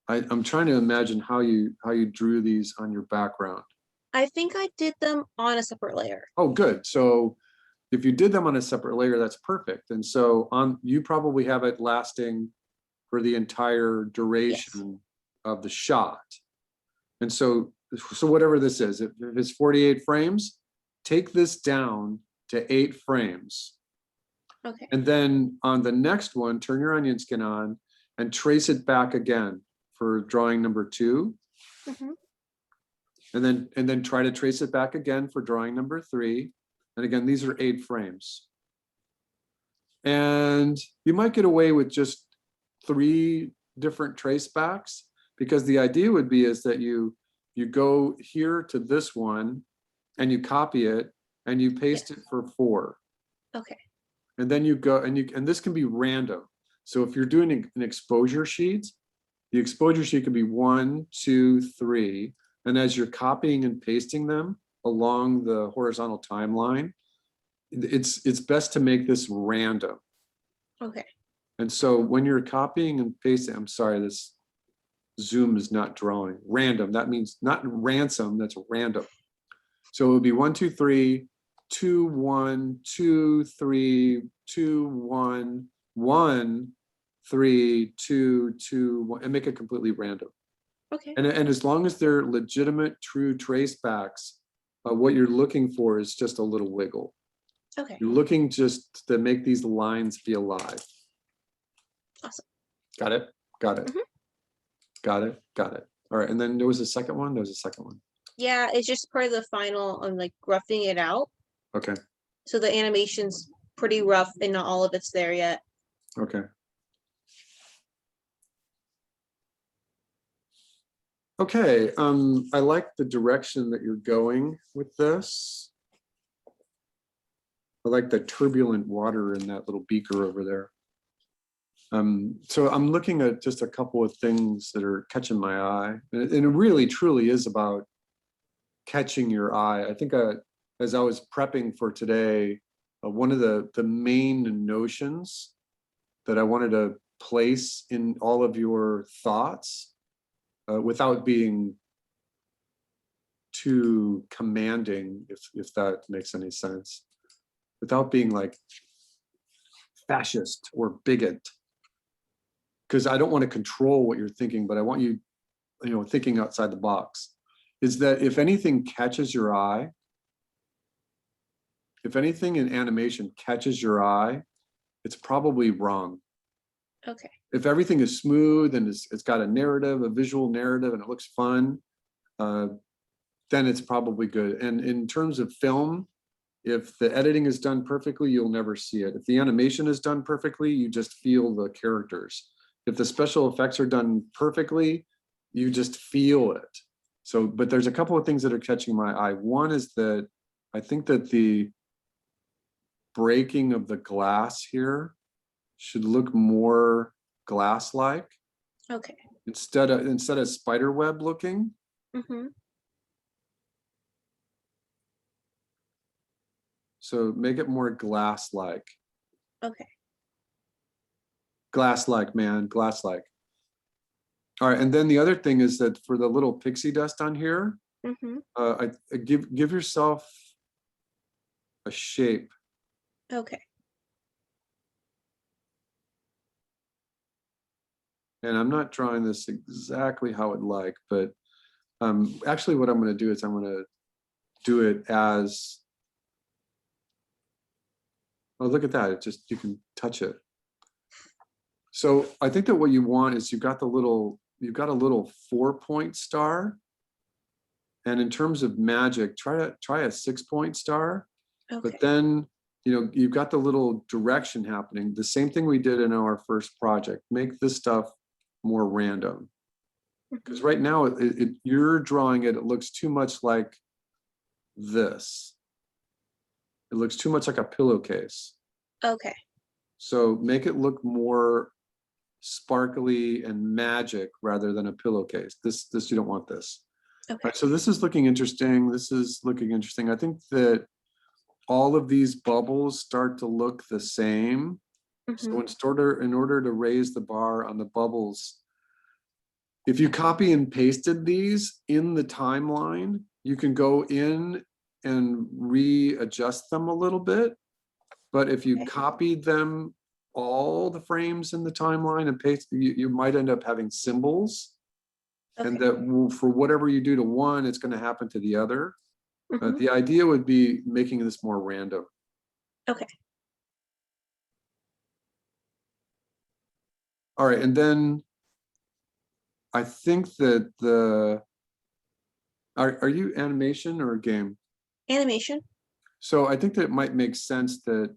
I'm trying to imagine how you drew these on your background. I think I did them on a separate layer. Oh, good. So If you did them on a separate layer, that's perfect. And so you probably have it lasting for the entire duration of the shot. And so whatever this is, if it's 48 frames, take this down to 8 frames. Okay. And then on the next one, turn your onion skin on and trace it back again for drawing number 2. Mhm. And then try to trace it back again for drawing number 3. And again, these are 8 frames. And you might get away with just 3 different trace backs, because the idea would be is that you go here to this one and you copy it and you paste it for 4. Okay. And then you go and this can be random. So if you're doing an exposure sheet, the exposure sheet can be 1, 2, 3. And as you're copying and pasting them along the horizontal timeline, it's best to make this random. Okay. And so when you're copying and pasting, I'm sorry, this Zoom is not drawing. Random, that means not ransom, that's random. So it would be 1, 2, 3, 2, 1, 2, 3, 2, 1, 1, 3, 2, 2, 1, and make it completely random. Okay. And as long as they're legitimate, true trace backs, what you're looking for is just a little wiggle. Okay. You're looking just to make these lines be alive. Awesome. Got it? Got it. Mhm. Got it? Got it. All right, and then there was a second one? There was a second one. Yeah, it's just part of the final. I'm like roughing it out. Okay, So the animation's pretty rough and not all of it's there yet. okay. Okay, I like the direction that you're going with this. I like the turbulent water in that little beaker over there. So I'm looking at just a couple of things that are catching my eye, and it really truly is about catching your eye. I think as I was prepping for today, one of the main notions that I wanted to place in all of your thoughts, without being too commanding, if that makes any sense, without being like fascist or bigot, because I don't want to control what you're thinking, but I want you, thinking outside the box, is that if anything catches your eye, if anything in animation catches your eye, it's probably wrong. Okay. If everything is smooth and it's got a narrative, a visual narrative, and it looks fun, then it's probably good. And in terms of film, if the editing is done perfectly, you'll never see it. If the animation is done perfectly, you just feel the characters. If the special effects are done perfectly, you just feel it. So, but there's a couple of things that are catching my eye. One is that I think that the breaking of the glass here should look more glass-like Okay. instead of spider web looking. Mm-hmm. So make it more glass-like. Okay. Glass-like, man, glass-like. All right, and then the other thing is that for the little pixie dust on here, Mm-hmm. I give yourself a shape. Okay. And I'm not drawing this exactly how I'd like, but actually what I'm going to do is I'm going to do it as, oh, look at that. It just, you can touch it. So I think that what you want is you've got a little 4-point star. And in terms of magic, try a 6-point star. Okay. But then, you've got the little direction happening. The same thing we did in our first project. Make this stuff more random. Because right now, you're drawing it, it looks too much like this. It looks too much like a pillowcase. Okay. So make it look more sparkly and magic rather than a pillowcase. This you don't want this. Okay. Right, so this is looking interesting. This is looking interesting. I think that all of these bubbles start to look the same. Mm-hmm. So in order to raise the bar on the bubbles, if you copy and pasted these in the timeline, you can go in and readjust them a little bit But if you Okay. copied them, all the frames in the timeline and paste, you might end up having symbols. And Okay. that for whatever you do to one, it's going to happen to the other. Mhm. The idea would be making this more random. Okay. All right, and then I think that are you animation or a game? Animation. So I think that it might make sense that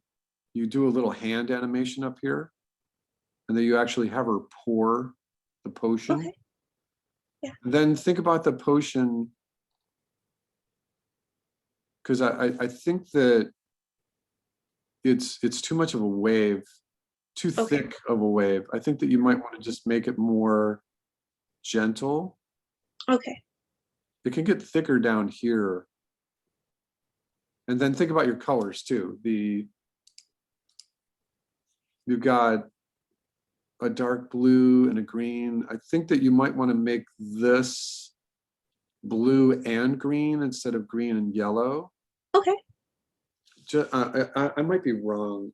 you do a little hand animation up here, and that you actually have her pour the potion. Okay. Yeah. And then think about the potion, because I think that it's too much of a wave, too Okay. thick of a wave. I think that you might want to just make it more gentle. Okay. It can get thicker down here. And then think about your colors too. You've got a dark blue and a green. I think that you might want to make this blue and green instead of green and yellow. Okay. I might be wrong,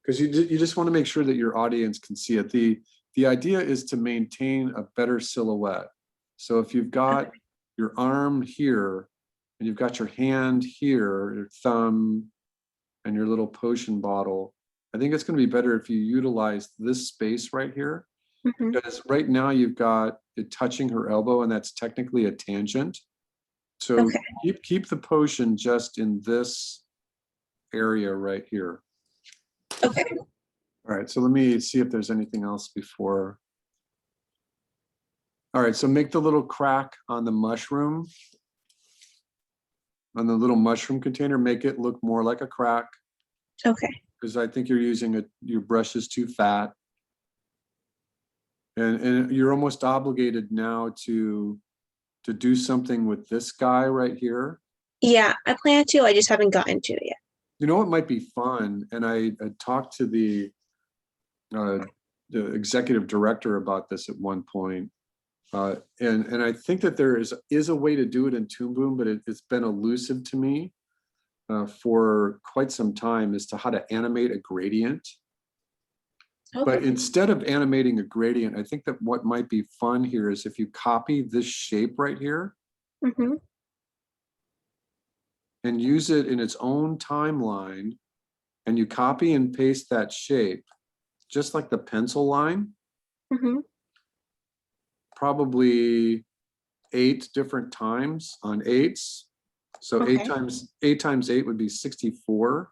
because you just want to make sure that your audience can see it. The idea is to maintain a better silhouette. So if you've got your arm here, and you've got your hand here, your thumb, and your little potion bottle, I think it's going to be better if you utilize this space right here, Mhm. because right now you've got it touching her elbow, and that's technically a tangent. So Okay. keep the potion just in this area right here. Okay. All right, so let me see if there's anything else before. All right, so make the little crack on the mushroom, on the little mushroom container, make it look more like a crack, Okay. because I think you're using your brush is too fat. And you're almost obligated now to do something with this guy right here. Yeah, I plan to. I just haven't gotten to it yet. You know, it might be fun. And I talked to the executive director about this at one point. And I think that there is a way to do it in Toon Boom, but it's been elusive to me for quite some time as to how to animate a gradient. But Okay. instead of animating a gradient, I think that what might be fun here is if you copy this shape right here Mm-hmm. and use it in its own timeline, and you copy and paste that shape, just like the pencil line, Mm-hmm. probably 8 different times on 8s. So Okay. 8 times 8 would be 64.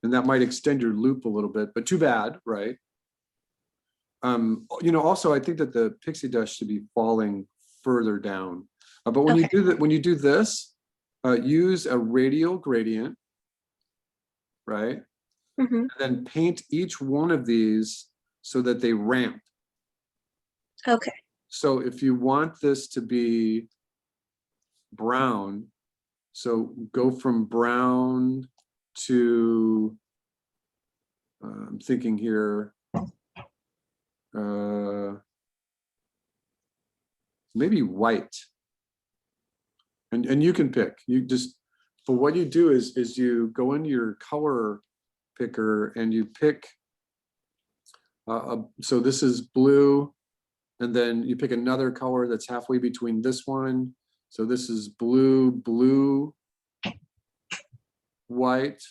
And that might extend your loop a little bit, but too bad, right? You know, also I think that the pixie dust should be falling further down. But when you Okay. do that, when you do this, use a radial gradient, right? Mm-hmm. And then paint each one of these so that they ramp. Okay. So if you want this to be brown, so go from brown to, I'm thinking here, maybe white. And you can pick, you just, but what you do is you go into your color picker and you pick, so this is blue, and then you pick another color that's halfway between this one. So this is blue, blue, white,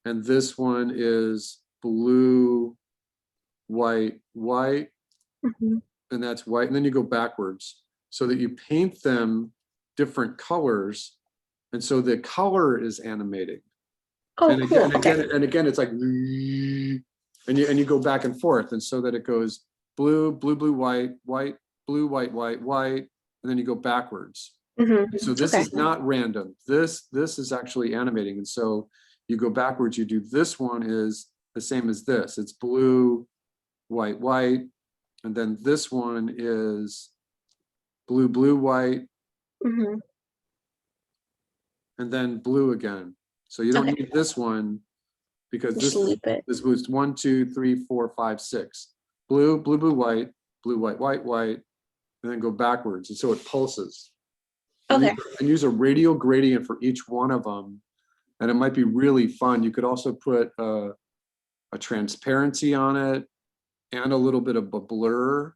and this one is blue, white, white, Mm-hmm. and that's white. And then you go backwards so that you paint them different colors. And so the color is animating. Oh, And cool. again, again, it's like, and you go back and forth. And so that it goes blue, blue, blue, white, white, blue, white, white, white, and then you go backwards. Mm-hmm. So this Okay. is not random. This is actually animating. And so you go backwards, you do this one is the same as this. It's blue, white, white. And then this one is blue, blue, white, Mm-hmm. and then blue again. So you don't Okay. need this one because Just this loop it. this was 1, 2, 3, 4, 5, 6. Blue, blue, blue, white, blue, white, white, white, and then go backwards. And so it pulses. Okay. And use a radial gradient for each one of them And it might be really fun. You could also put a transparency on it and a little bit of a blur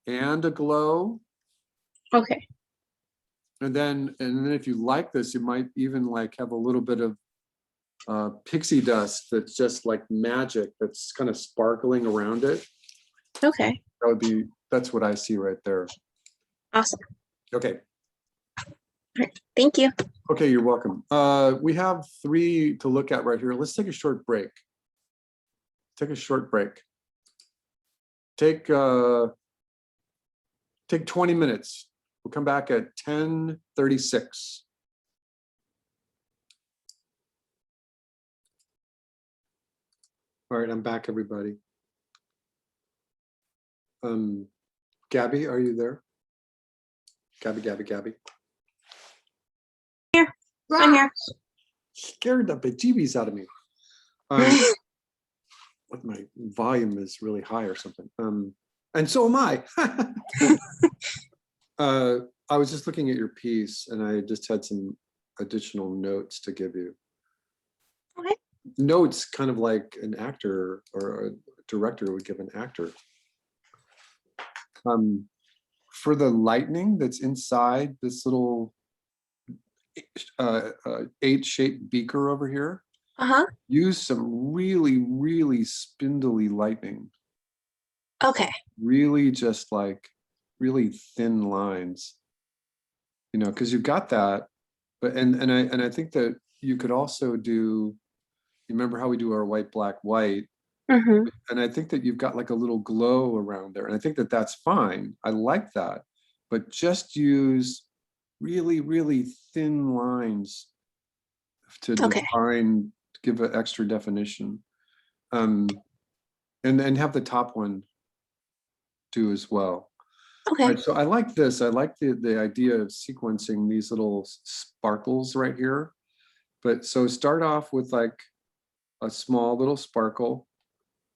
and a glow. Okay. And then if you like this, you might even like have a little bit of pixie dust that's just like magic that's kind of sparkling around it. Okay. That's what I see right there. Awesome. Okay. Thank you. Okay, you're welcome. We have 3 to look at right here. Let's take a short break. Take a short break. Take 20 minutes. We'll come back at 10:36. All right, I'm back, everybody. Gabby, are you there? Gabby. I'm here. Scared the bejeebies out of me. What my volume is really high or something. And so am I. I was just looking at your piece and I just had some additional notes to give you. Okay. Notes kind of like an actor or a director would give an actor. For the lightning that's inside this little H-shaped beaker over here, use some really spindly lightning. Okay. Really just like really thin lines, you know, because you've got that. But and I think that you could also do, you remember how we do our white, black, white? And I think that you've got like a little glow around there. And I think that that's fine. I like that. But just use really thin lines to define, give an extra definition. And have the top one do as well. Okay. Right, so I like this. I like the idea of sequencing these little sparkles right here. But so start off with like a small little sparkle.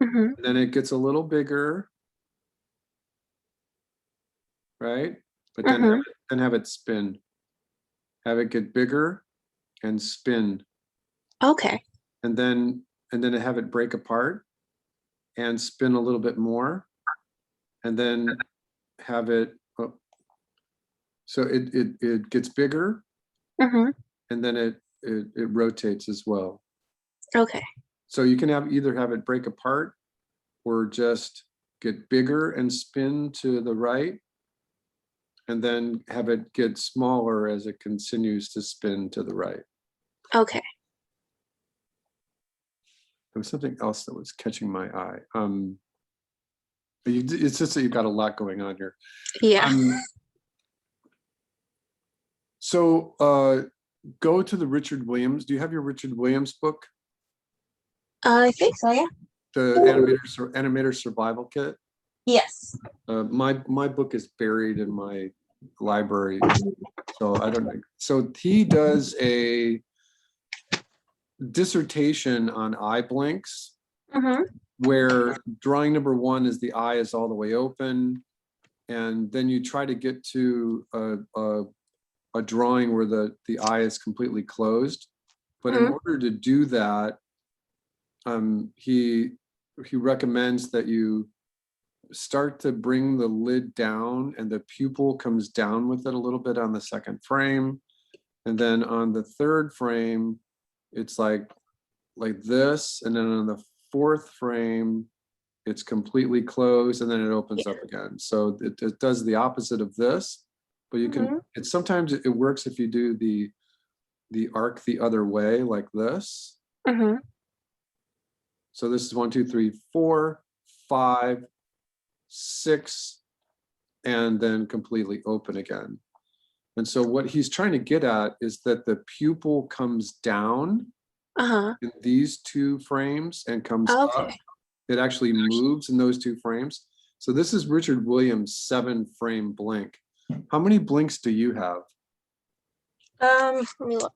And then it gets a little bigger, right? But then have it spin. Have it get bigger and spin. Okay. And then have it break apart and spin a little bit more. And then have it, so it gets bigger. And then it rotates as well. Okay. So you can either have it break apart or just get bigger and spin to the right, and then have it get smaller as it continues to spin to the right. Okay. There was something else that was catching my eye. It's just that you've got a lot going on here. Yeah. So go to the Richard Williams. Do you have your Richard Williams book? I think so, yeah. The Animator Survival Kit? Yes. My book is buried in my library, so I don't know. So he does a dissertation on eye blinks, where drawing number 1 is the eye is all the way open, and then you try to get to a drawing where the eye is completely closed. But in order to do that, he recommends that you start to bring the lid down and the pupil comes down with it a little bit on the 2nd frame. And then on the 3rd frame, it's like this. And then on the 4th frame, it's completely closed and then it opens up again. So it does the opposite of this, but you can, sometimes it works if you do the arc the other way like this. So this is 1, 2, 3, 4, 5, 6, and then completely open again. And so what he's trying to get at is that the pupil comes down in these 2 frames and comes up. It actually moves in those 2 frames. So this is Richard Williams' 7-frame blink. How many blinks do you have? Let me look.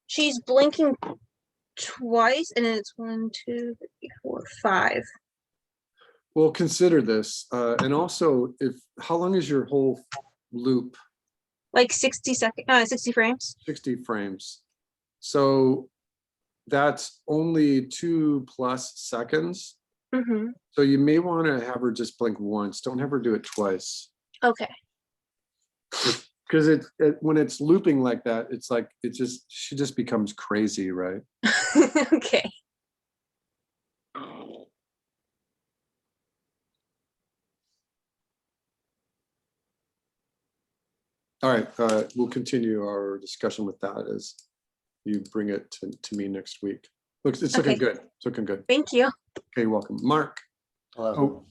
She's blinking twice, and then it's 1, 2, 3, 4, 5. Well, consider this, and also, how long is your whole loop, Like 60 frames. 60 frames. So that's only 2+ seconds. Mm-hmm. So you may want to have her just blink once. Don't have her do it twice. Okay. Because when it's looping like that, it's like she just becomes crazy, right? Okay. All right, we'll continue our discussion with that as you bring it to me next week. Looks, it's looking Okay. good. It's looking good. Thank you. Okay, welcome. Mark. Hello. Oh,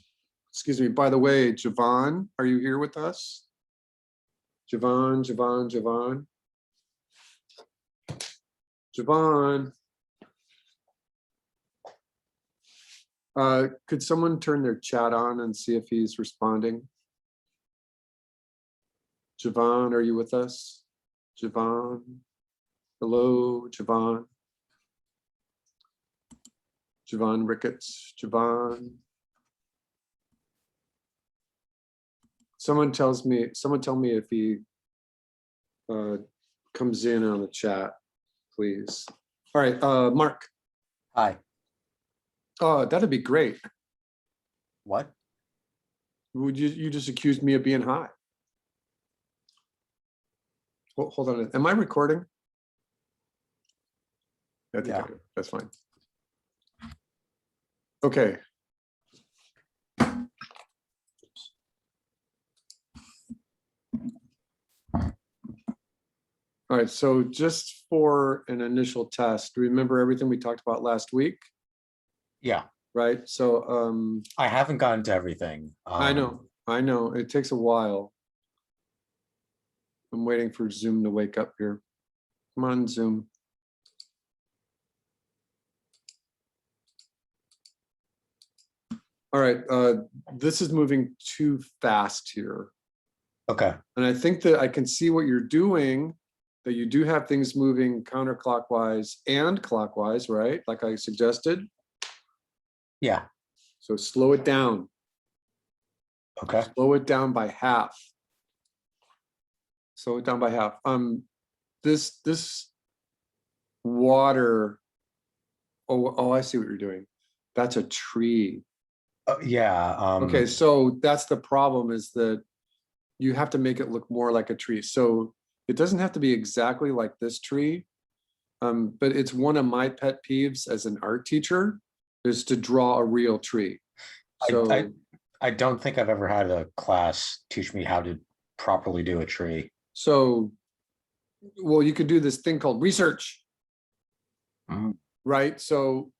excuse me. By the way, Javon, are you here with us? Javon. Could someone turn their chat on and see if he's responding? Javon, are you with us? Javon? Hello, Javon? Javon Ricketts, Javon? Someone tell me if he comes in on the chat, please. All right, Mark. Hi. Oh, that'd be great. What? Would you just accused me of being high? Hold on, am I recording? I think I Yeah. am. That's fine. Okay. All right, so just for an initial test, remember everything we talked about last week, Yeah, right? So I haven't gotten to everything. I know, it takes a while. I'm waiting for Zoom to wake up here. Come on, Zoom. All right, this is moving too fast here. Okay. And I think that I can see what you're doing, that you do have things moving counterclockwise and clockwise, right? Like I suggested. Yeah. So slow it down. Okay. Slow it down by half. Slow it down by half. This water. Oh, I see what you're doing. That's a tree. Yeah. Okay, so that's the problem, is that you have to make it look more like a tree. So it doesn't have to be exactly like this tree, but it's one of my pet peeves as an art teacher, is to draw a real tree. So I don't think I've ever had a class teach me how to properly do a tree. well, you could do this thing called research, Mhm. right? So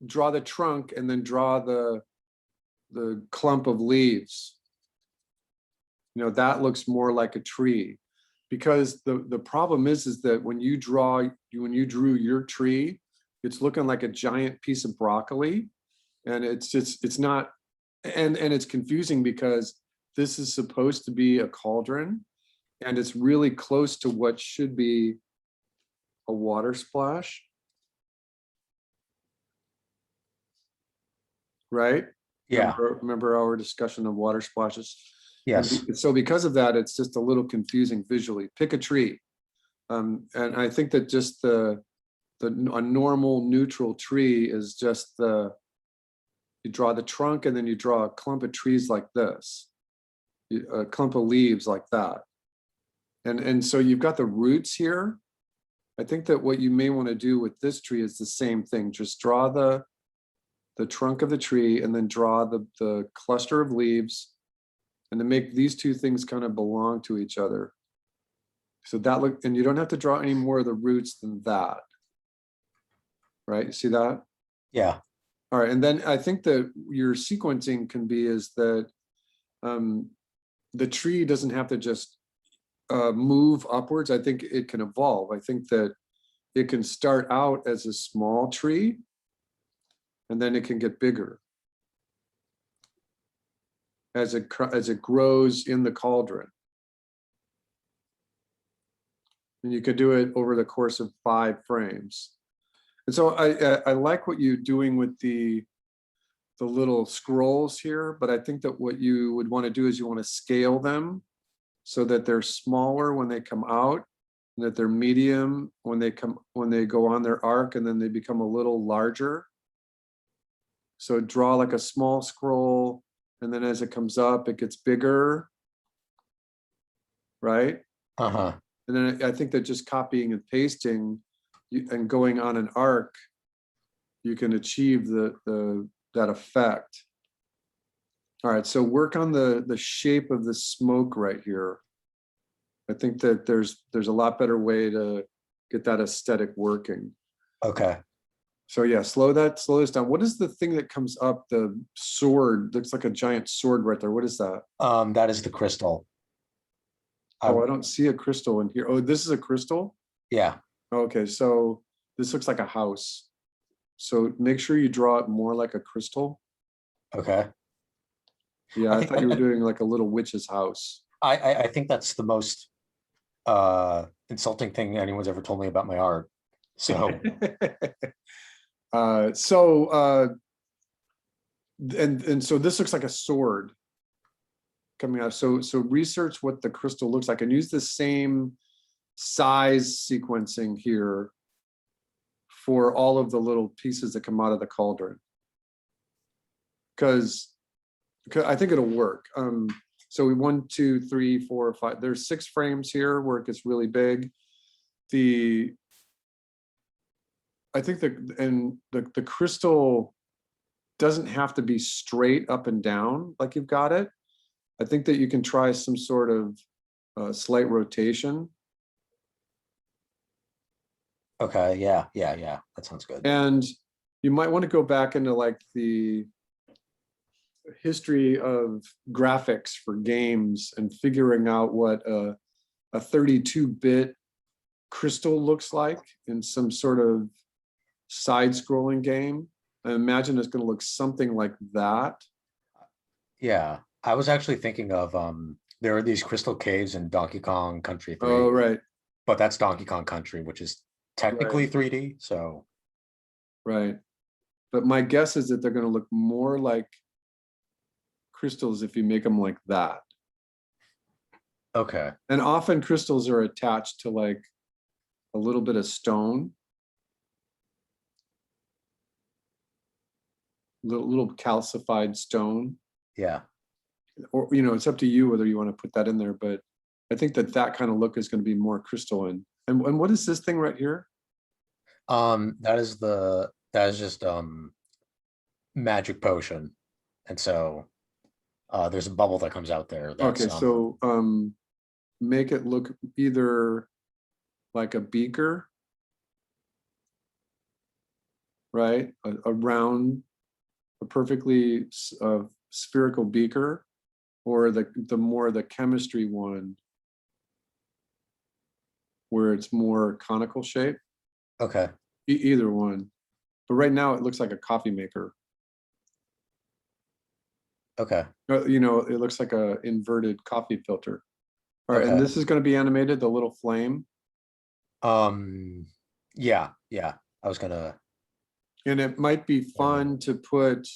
draw the trunk and then draw the clump of leaves. You know, that looks more like a tree, because the problem is that when you drew your tree, it's looking like a giant piece of broccoli, and it's not, and it's confusing because this is supposed to be a cauldron, and it's really close to what should be a water splash, right? Yeah. Remember our discussion of water splashes? Yes. So because of that, it's just a little confusing visually. Pick a tree. And I think that just a normal neutral tree is just you draw the trunk and then you draw a clump of trees like this, a clump of leaves like that. And so you've got the roots here. I think that what you may want to do with this tree is the same thing. Just draw the trunk of the tree and then draw the cluster of leaves, and to make these two things kind of belong to each other. So that look, and you don't have to draw any more of the roots than that. Right, you see that? Yeah. All right, and then I think that your sequencing can be is that the tree doesn't have to just move upwards. I think it can evolve. I think that it can start out as a small tree, and then it can get bigger as it grows in the cauldron. And you could do it over the course of 5 frames. And so I like what you're doing with the little scrolls here, but I think that what you would want to do is you want to scale them so that they're smaller when they come out, and that they're medium when they go on their arc, and then they become a little larger. So draw like a small scroll, and then as it comes up, it gets bigger. Right? Uh-huh. And then I think that just copying and pasting and going on an arc, you can achieve that effect. All right, so work on the shape of the smoke right here. I think that there's a lot better way to get that aesthetic working. Okay. So yeah, slow this down. What is the thing that comes up? The sword looks like a giant sword right there. What is that? That is the crystal. Oh, I don't see a crystal in here. Oh, this is a crystal? Yeah. Okay, so this looks like a house. So make sure you draw it more like a crystal. Okay. Yeah, I I think thought you were that- doing like a little witch's house. I think that's the most insulting thing anyone's ever told me about my art. So And so this looks like a sword coming out. So research what the crystal looks like and use the same size sequencing here for all of the little pieces that come out of the cauldron. Because I think it'll work. So we 1, 2, 3, 4, 5. There's 6 frames here where it gets really big. I think the crystal doesn't have to be straight up and down like you've got it. I think that you can try some sort of slight rotation. okay, yeah. That sounds good. And you might want to go back into like the history of graphics for games and figuring out what a 32-bit crystal looks like in some sort of side-scrolling game. I imagine it's going to look something like that. Yeah. I was actually thinking of there are these crystal caves in Donkey Kong Country 3. Oh, right, But that's Donkey Kong Country, which is technically 3D. So right. But my guess is that they're going to look more like crystals if you make them like that. okay. And often crystals are attached to like a little bit of stone. Little calcified stone. Yeah. Or, it's up to you whether you want to put that in there, but I think that kind of look is going to be more crystalline. And what is this thing right here? That is just magic potion. And so there's a bubble that comes out there. That's, Okay, so make it look either like a beaker, right? A round, a perfectly spherical beaker, or the chemistry one where it's more conical shape. okay. Either one. But right now it looks like a coffee maker. Okay. It looks like a inverted coffee filter. All right, and Okay. this is going to be animated, the little flame. Yeah. I was gonna. And it might be fun to put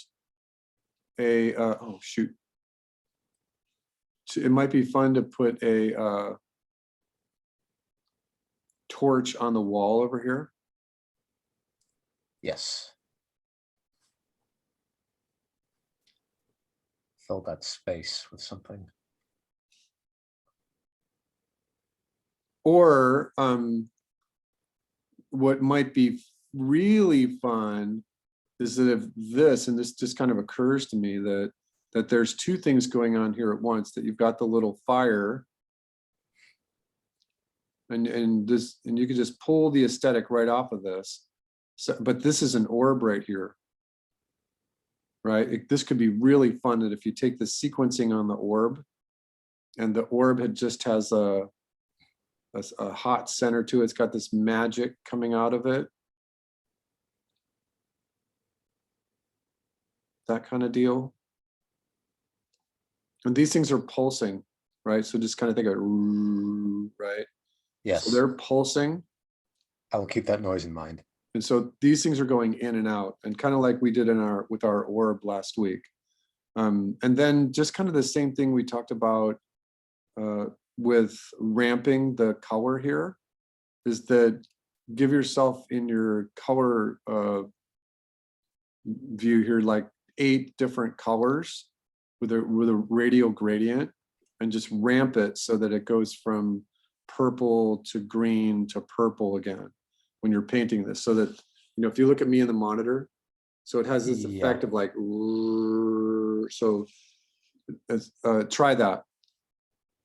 a oh shoot. It might be fun to put a torch on the wall over here. Yes. Fill that space with something. Or what might be really fun is that if this, and this just kind of occurs to me that there's 2 things going on here at once, that you've got the little fire and you can just pull the aesthetic right off of this. So, but this is an orb right here, right? This could be really fun that if you take the sequencing on the orb, and the orb just has a hot center to it. It's got this magic coming out of it. That kind of deal. And these things are pulsing, right? So just kind of think of, right? Yes. So they're pulsing. I will keep that noise in mind. And so these things are going in and out, and kind of like we did with our orb last week. And then just kind of the same thing we talked about with ramping the color here is that give yourself in your color view here like 8 different colors with a radial gradient, and just ramp it so that it goes from purple to green to purple again when you're painting this, so that, you know, if you look at me in the monitor, so it has this Yeah. effect of like, so try that.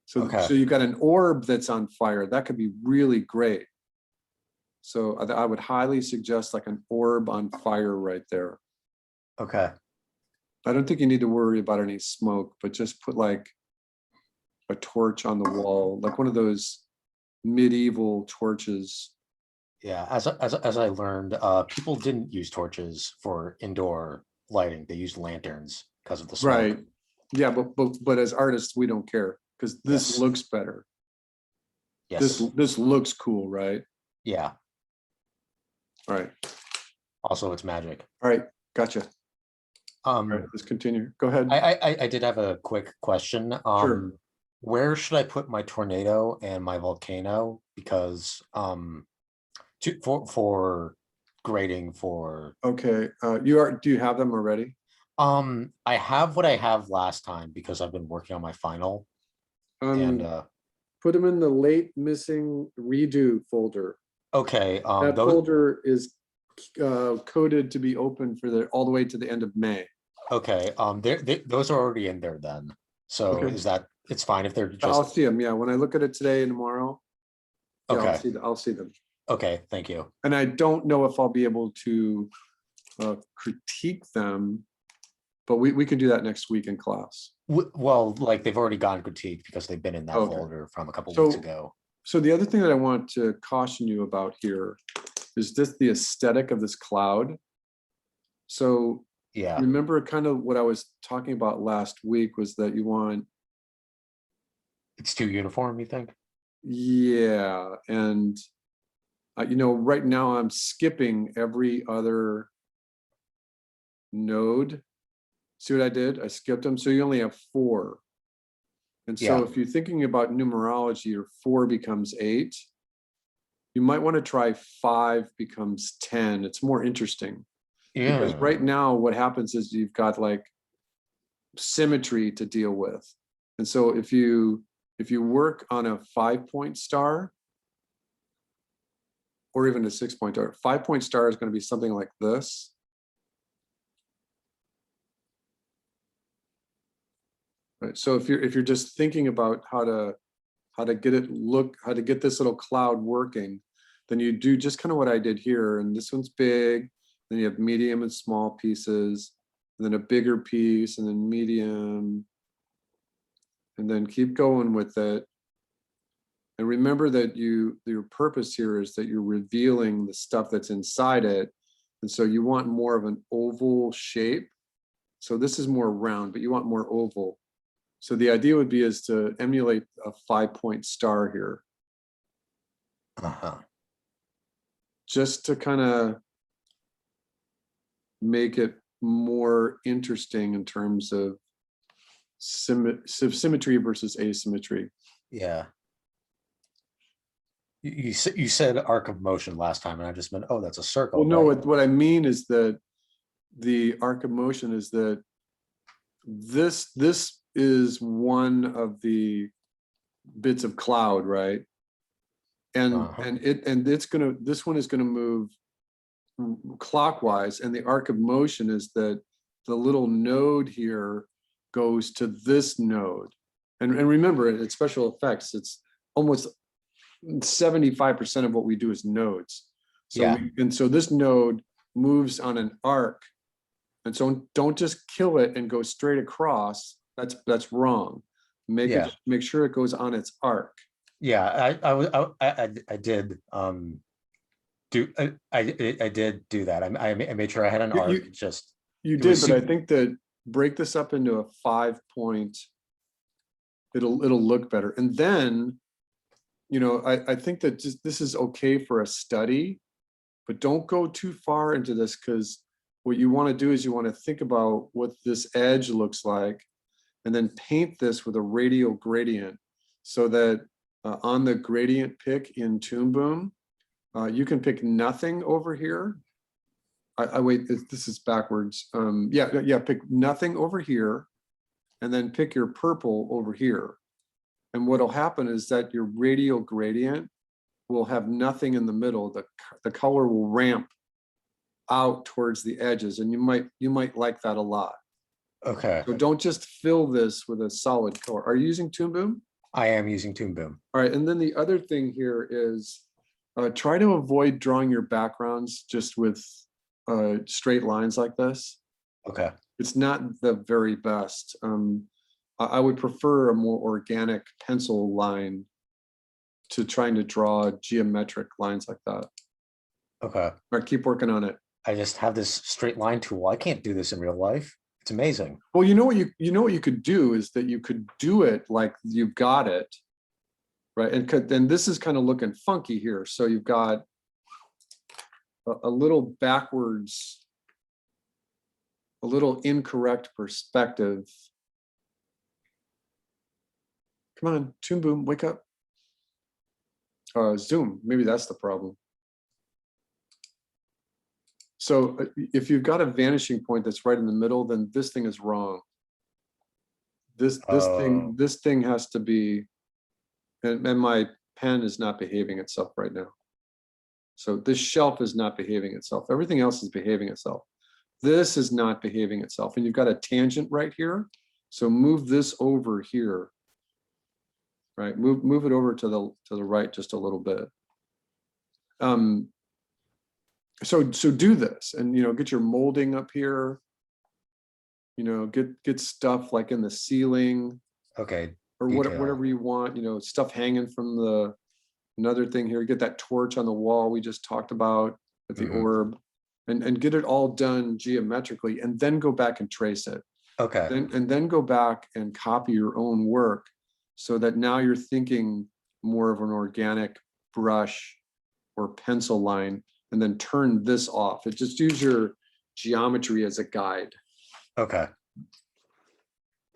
So, Okay. so you've got an orb that's on fire. That could be really great. So I would highly suggest like an orb on fire right there. Okay. I don't think you need to worry about any smoke, but just put like a torch on the wall, like one of those medieval torches. Yeah, as I learned, people didn't use torches for indoor lighting. They used lanterns because of the smoke. Right. Yeah, but as artists, we don't care because this Yes. looks better. Yes. This looks cool, right? Yeah. All right. Also, it's magic. All right. Gotcha. All right. Let's continue. Go ahead. I did have a quick question. Sure. Where should I put my tornado and my volcano? Because for grading for Okay. Do you have them already? I have what I have last time because I've been working on my final and Put them in the late missing redo folder. okay. That Those folder is coded to be open for all the way to the end of May. okay. Those are already in there then. So Okay. is that it's fine if they're I'll just see them. Yeah, when I look at it today and tomorrow, yeah, okay. I'll see them. Okay, thank you. And I don't know if I'll be able to critique them, but we can do that next week in class. Well, like they've already gotten critiqued because they've been in that Okay. folder from a couple So- weeks ago. So the other thing that I want to caution you about here is just the aesthetic of this cloud. So Yeah. remember kind of what I was talking about last week was that you want, It's too uniform, you think? yeah, and you know, right now I'm skipping every other node. See what I did? I skipped them, so you only have 4. And so Yeah. if you're thinking about numerology, your 4 becomes 8. You might want to try 5 becomes 10. It's more interesting. Because Yeah. right now what happens is you've got like symmetry to deal with. And so if you work on a 5-point star or even a 6-point star, 5-point star is going to be something like this. Right. So if you're just thinking about how to get it look, how to get this little cloud working, then you do just kind of what I did here. And this one's big, then you have medium and small pieces, and then a bigger piece, and then medium, and then keep going with it. And remember that your purpose here is that you're revealing the stuff that's inside it. And so you want more of an oval shape. So this is more round, but you want more oval. So the idea would be is to emulate a 5-point star here, Uh-huh. just to kind of make it more interesting in terms of symmetry versus asymmetry. Yeah. You said arc of motion last time, and I just meant, oh, that's a circle. Well, no, right? what I mean is that the arc of motion is that this is one of the bits of cloud, right? And Uh-huh. this one is gonna move clockwise, and the arc of motion is that the little node here goes to this node. And remember, it's special effects. It's almost 75% of what we do is nodes. So Yeah. and so this node moves on an arc. And so don't just kill it and go straight across. That's wrong. Make Yeah. it, make sure it goes on its arc. Yeah, I did I did do that. I made sure I had an You- arc. you- It's just You It did, was but I sup- think that break this up into a 5-point, it'll look better. And then, you know, I think that just this is okay for a study, but don't go too far into this, because what you want to do is you want to think about what this edge looks like and then paint this with a radial gradient so that on the gradient pick in Toon Boom, you can pick nothing over here. I wait, this is backwards. Yeah, pick nothing over here and then pick your purple over here. And what'll happen is that your radial gradient will have nothing in the middle. The color will ramp out towards the edges, and you might like that a lot. Okay, So don't just fill this with a solid color. Are you using Toon Boom? I am using Toon Boom. All right, and then the other thing here is try to avoid drawing your backgrounds just with straight lines like this. Okay, It's not the very best. I would prefer a more organic pencil line to trying to draw geometric lines like that. okay. All right, keep working on it. I just have this straight line tool. I can't do this in real life. It's amazing. Well, you know what you could do is that you could do it like you've got it, right? And then this is kind of looking funky here. So you've got a little backwards, a little incorrect perspective. Come on, Toon Boom, wake up. Zoom, maybe that's the problem. So if you've got a vanishing point that's right in the middle, then this thing is wrong. This thing has to be, and my pen is not behaving itself right now. So this shelf is not behaving itself. Everything else is behaving itself. This is not behaving itself. And you've got a tangent right here. So move this over here. Right, move it over to the right just a little bit. So do this, and get your molding up here. Get stuff like in the ceiling Okay, or detail. whatever you want. Stuff hanging from another thing here. Get that torch on the wall we just talked about with the orb, and get it all done geometrically, and then go back and trace it. Okay, And then go back and copy your own work, so that now you're thinking more of an organic brush or pencil line, and then turn this off. And just use your geometry as a guide. okay.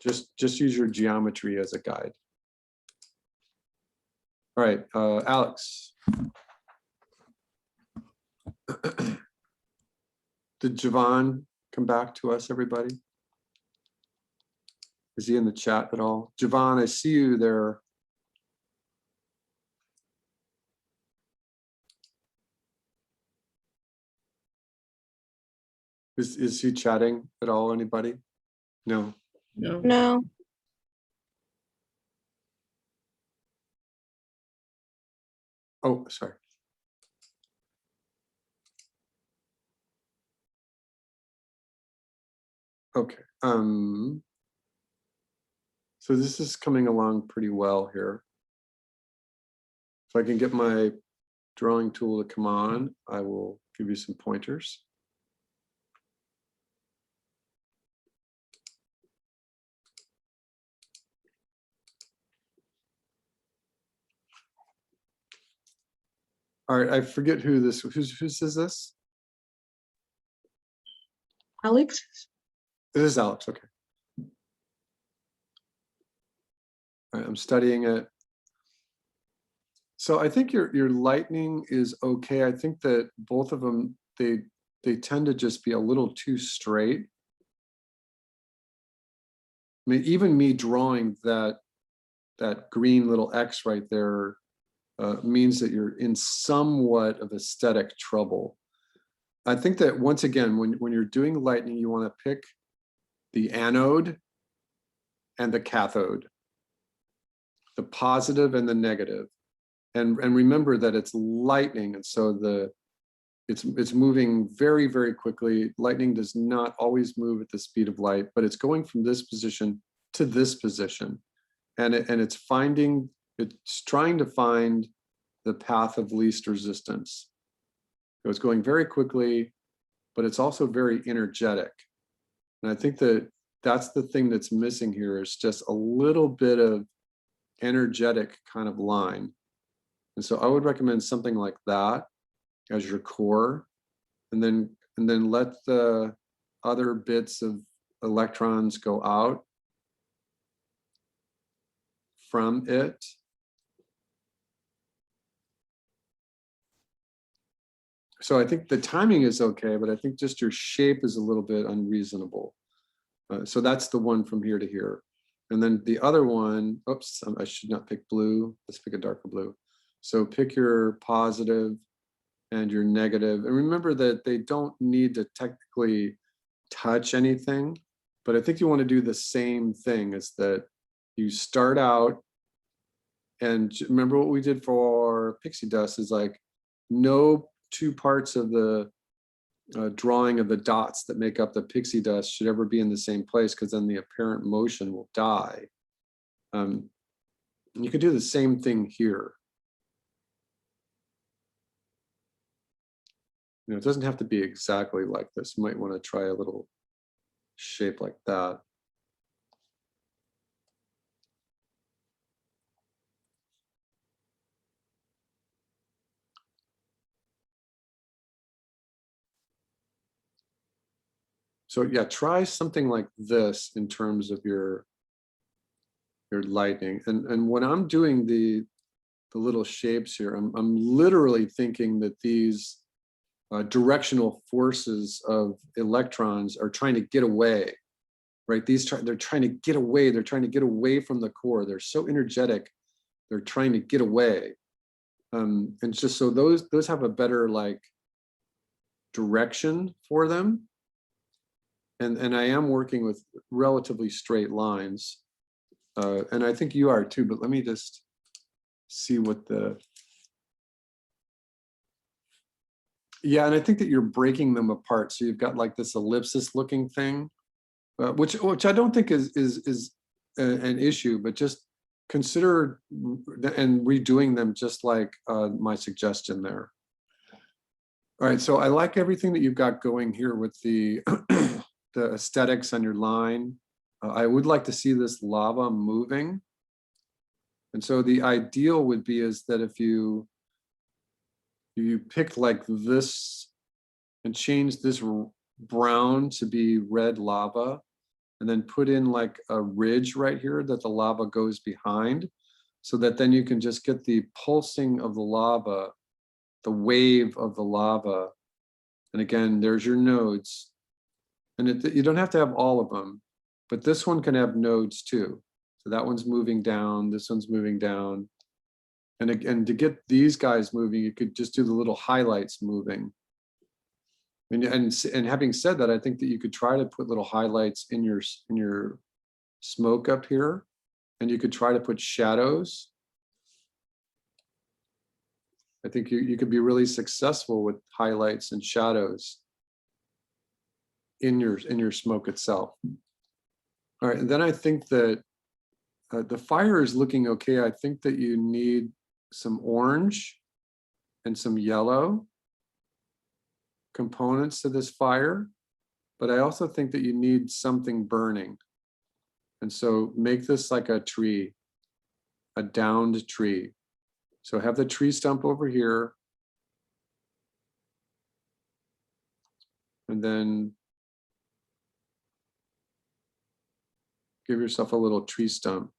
Just use your geometry as a guide. All right, Alex. Did Javon come back to us, everybody? Is he in the chat at all? Javon, I see you there. Is he chatting at all, anybody? No. No. Oh, sorry. Okay. So this is coming along pretty well here. If I can get my drawing tool to come on, I will give you some pointers. All right, I forget whose is this? Alex? This is Alex, okay. All right, I'm studying it. So I think your lightning is okay. I think that both of them, they tend to just be a little too straight. I mean, even me drawing that green little X right there means that you're in somewhat of aesthetic trouble. I think that once again, when you're doing lightning, you want to pick the anode and the cathode, the positive and the negative. And remember that it's lightning, and so it's moving very, very quickly. Lightning does not always move at the speed of light, but it's going from this position to this position, and it's trying to find the path of least resistance. So it's going very quickly, but it's also very energetic. And I think that that's the thing that's missing here, is just a little bit of energetic kind of line. And so I would recommend something like that as your core, and then let the other bits of electrons go out from it, So I think the timing is okay, but I think just your shape is a little bit unreasonable. So that's the one from here to here. And then the other one, oops, I should not pick blue. Let's pick a darker blue. So pick your positive and your negative. And remember that they don't need to technically touch anything, but I think you want to do the same thing, is that you start out, and remember what we did for pixie dust is like no two parts of the drawing of the dots that make up the pixie dust should ever be in the same place, because then the apparent motion will die. You could do the same thing here. You know, it doesn't have to be exactly like this. You might want to try a little shape like that. So yeah, try something like this in terms of your lightning. And when I'm doing the little shapes here, I'm literally thinking that these directional forces of electrons are trying to get away, right? They're trying to get away. They're trying to get away from the core. They're so energetic. They're trying to get away. And just so those have a better like direction for them. And I am working with relatively straight lines. And I think you are too, but let me just see what yeah, and I think that you're breaking them apart. So you've got like this ellipsis looking thing, which I don't think is an issue, but just consider and redoing them just like my suggestion there. All right, so I like everything that you've got going here with the the aesthetics on your line. I would like to see this lava moving. And so the ideal would be is that if you pick like this and change this brown to be red lava, and then put in like a ridge right here that the lava goes behind, so that then you can just get the pulsing of the lava, the wave of the lava. And again, there's your nodes. And you don't have to have all of them, but this one can have nodes too. So that one's moving down, this one's moving down. And again, to get these guys moving, you could just do the little highlights moving. And having said that, I think that you could try to put little highlights in your smoke up here, and you could try to put shadows. I think you could be really successful with highlights and shadows in your smoke itself. All right, and then I think that the fire is looking okay. I think that you need some orange and some yellow components to this fire, but I also think that you need something burning. And so make this like a tree, a downed tree. So have the tree stump over here, and then give yourself a little tree stump.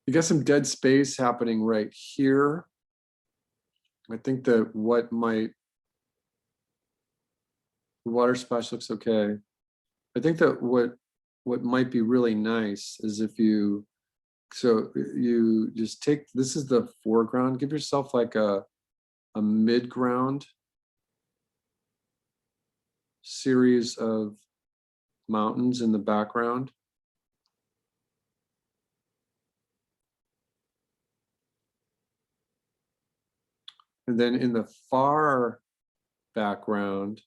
You got some dead space happening right here. I think that the water splash looks okay. I think that what might be really nice is if you just take, this is the foreground, give yourself like a mid-ground series of mountains in the background. And then in the far background,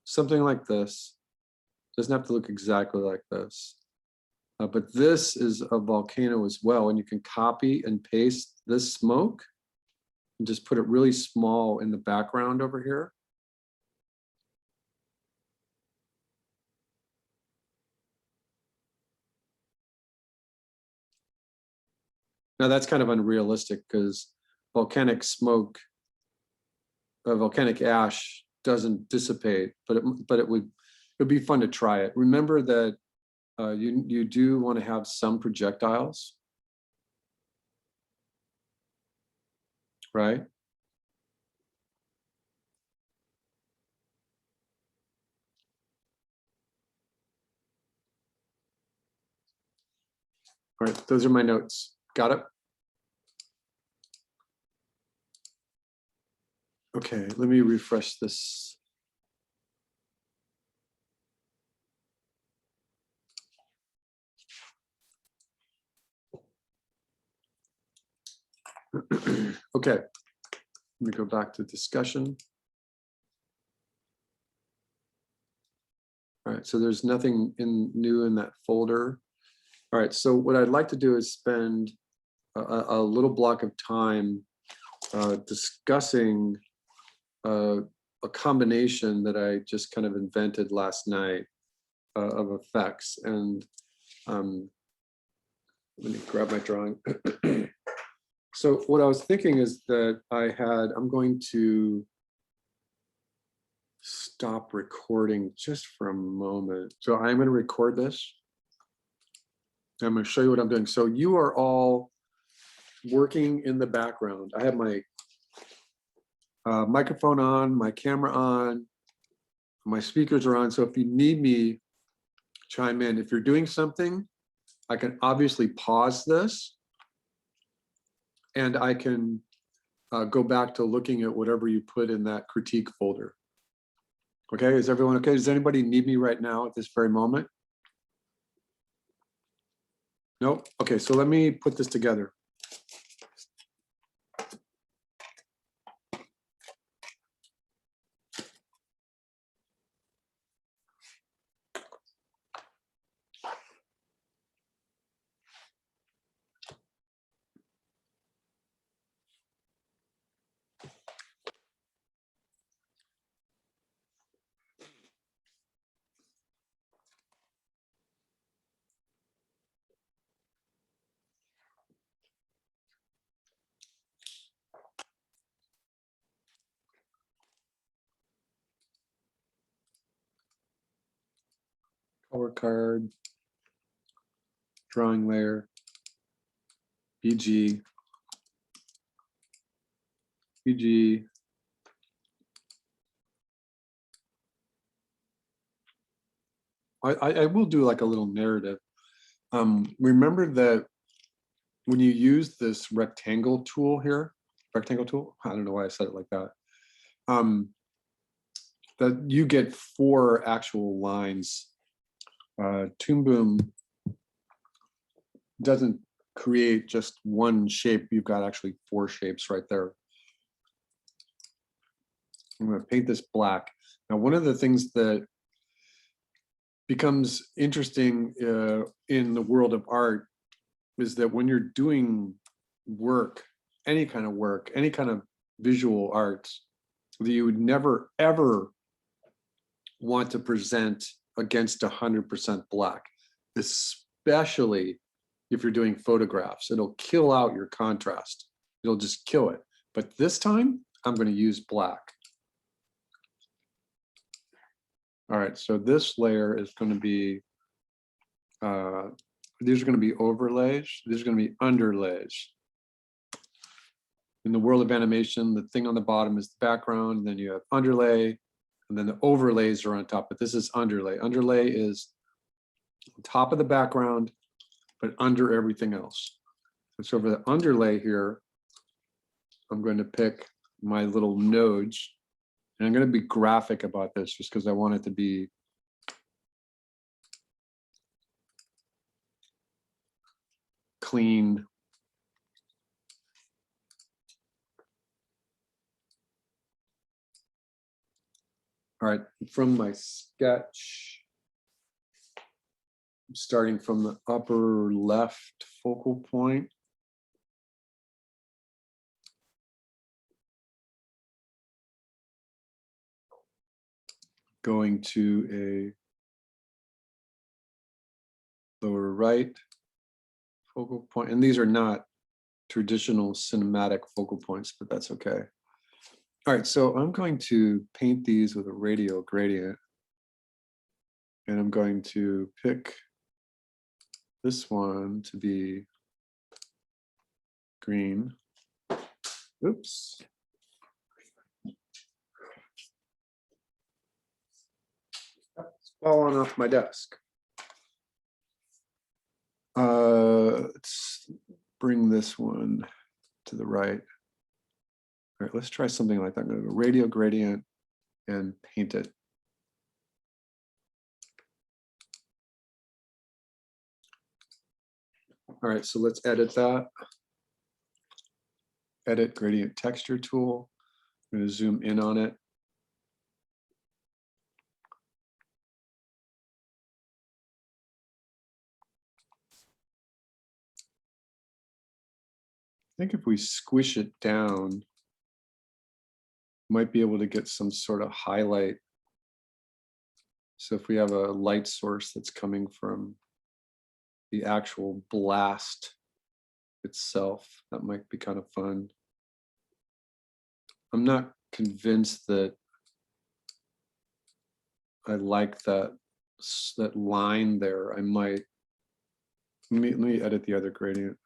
something like this. Doesn't have to look exactly like this. But this is a volcano as well, and you can copy and paste this smoke and just put it really small in the background over here. Now that's kind of unrealistic because volcanic smoke, volcanic ash doesn't dissipate, but it would, it'd be fun to try it. Remember that you do want to have some projectiles, right? All right, those are my notes. Got it? Okay, let me refresh this. Okay, let me go back to discussion. All right, so there's nothing new in that folder. All right, so what I'd like to do is spend a little block of time discussing a combination that I just kind of invented last night of effects. And let me grab my drawing. So what I was thinking is that I'm going to stop recording just for a moment. So I'm going to record this. I'm going to show you what I'm doing. So you are all working in the background. I have my microphone on, my camera on, my speakers are on. So if you need me, chime in. If you're doing something, I can obviously pause this and I can go back to looking at whatever you put in that critique folder. Okay, is everyone okay? Does anybody need me right now at this very moment? Nope. Okay, so let me put this together. Color card, drawing layer, BG, BG. I will do like a little narrative. Remember that when you use this rectangle tool here, rectangle tool, I don't know why I said it like that, that you get 4 actual lines. Toon Boom doesn't create just one shape. You've got actually 4 shapes right there. I'm going to paint this black. Now, one of the things that becomes interesting in the world of art is that when you're doing work, any kind of visual arts, that you would never, ever want to present against 100% black, especially if you're doing photographs. It'll kill out your contrast. It'll just kill it. But this time, I'm going to use black. All right, so this layer is going to be, these are going to be overlays. These are going to be underlays. In the world of animation, the thing on the bottom is the background, then you have underlay, and then the overlays are on top, but this is underlay. Underlay is on top of the background, but under everything else. And so for the underlay here, I'm going to pick my little nodes, and I'm going to be graphic about this just because I want it to be clean. All right, from my sketch, I'm starting from the upper left focal point. Going to a lower right focal point. And these are not traditional cinematic focal points, but that's okay. All right, so I'm going to paint these with a radial gradient. And I'm going to pick this one to be green. Oops. It's falling off my desk. Let's bring this one to the right. All right, let's try something like that. I'm going to go radial gradient and paint it. All right, so let's edit that. Edit gradient texture tool. I'm going to zoom in on it. I think if we squish it down, might be able to get some sort of highlight. So if we have a light source that's coming from the actual blast itself, that might be kind of fun. I'm not convinced that I like that line there. I might, let me edit the other gradient.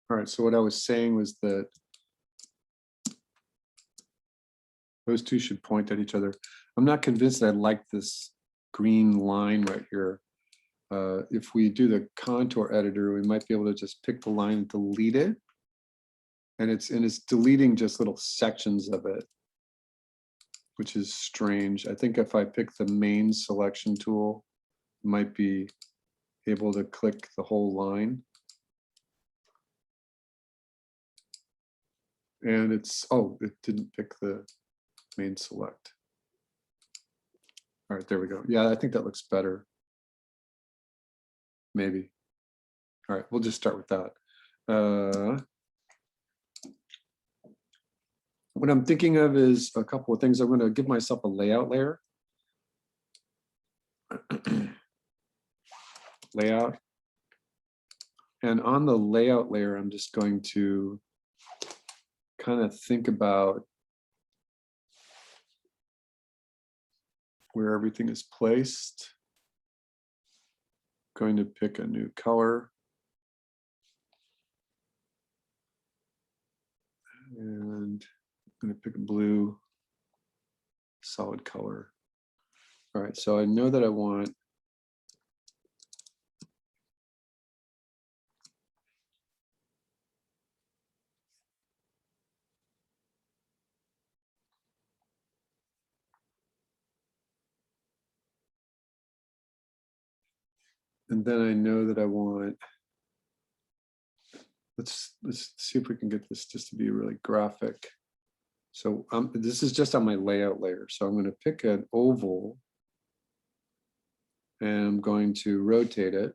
All right, so what I was saying was that those two should point at each other. I'm not convinced that I like this green line right here. If we do the contour editor, we might be able to just pick the line and delete it. And it's deleting just little sections of it, which is strange. I think if I pick the main selection tool, I might be able to click the whole line. And it's, oh, it didn't pick the main select. All right, there we go. Yeah, I think that looks better. Maybe. All right, we'll just start with that. What I'm thinking of is a couple of things. I'm going to give myself a layout layer. Layout. And on the layout layer, I'm just going to kind of think about where everything is placed. Going to pick a new color. And I'm going to pick a blue solid color. All right, so I know that I want and then I know that I want, let's see if we can get this just to be really graphic. So this is just on my layout layer. So I'm going to pick an oval and I'm going to rotate it.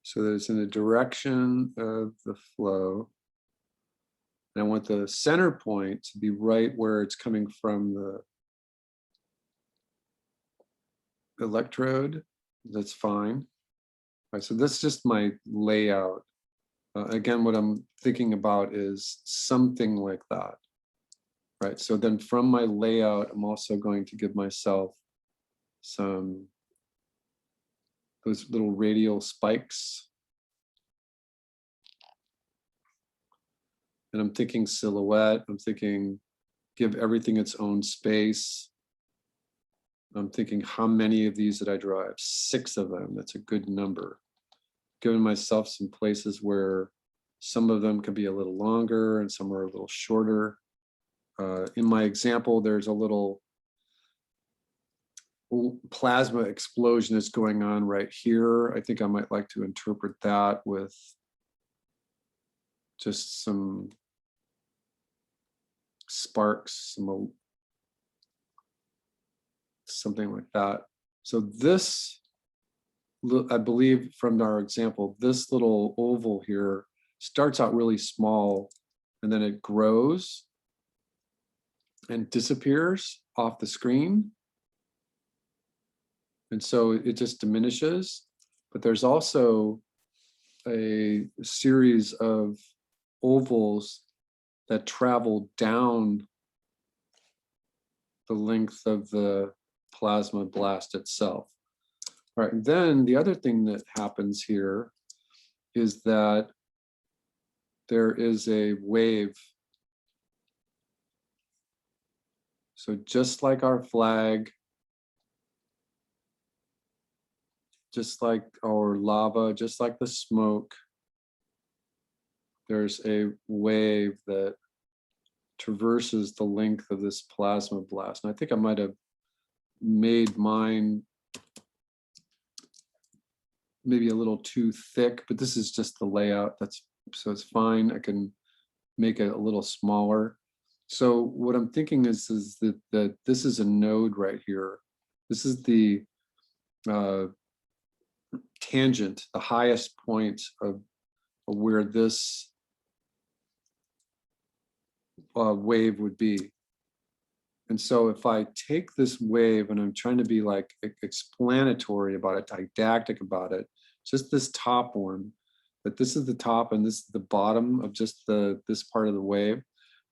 So that it's in the direction of the flow. And I want the center point to be right where it's coming from the electrode. That's fine. All right, so that's just my layout. Again, what I'm thinking about is something like that. Right, so then from my layout, I'm also going to give myself some those little radial spikes. And I'm thinking silhouette, I'm thinking give everything its own space. I'm thinking how many of these did I draw? I have 6 of them, that's a good number. Giving myself some places where some of them can be a little longer and some are a little shorter. In my example, there's a little plasma explosion that's going on right here. I think I might like to interpret that with just some sparks, something like that. So this, I believe from our example, this little oval here starts out really small and then it grows and disappears off the screen. And so it just diminishes, but there's also a series of ovals that travel down the length of the plasma blast itself. All right, and then the other thing that happens here is that there is a wave. So just like our flag, just like our lava, just like the smoke, there's a wave that traverses the length of this plasma blast. And I think I might have made mine maybe a little too thick, but this is just the layout. So it's fine. I can make it a little smaller. So what I'm thinking is that this is a node right here. This is the tangent, the highest point of where this wave would be. And so if I take this wave and I'm trying to be like explanatory about it, didactic about it, just this top one, that this is the top and this is the bottom of just this part of the wave,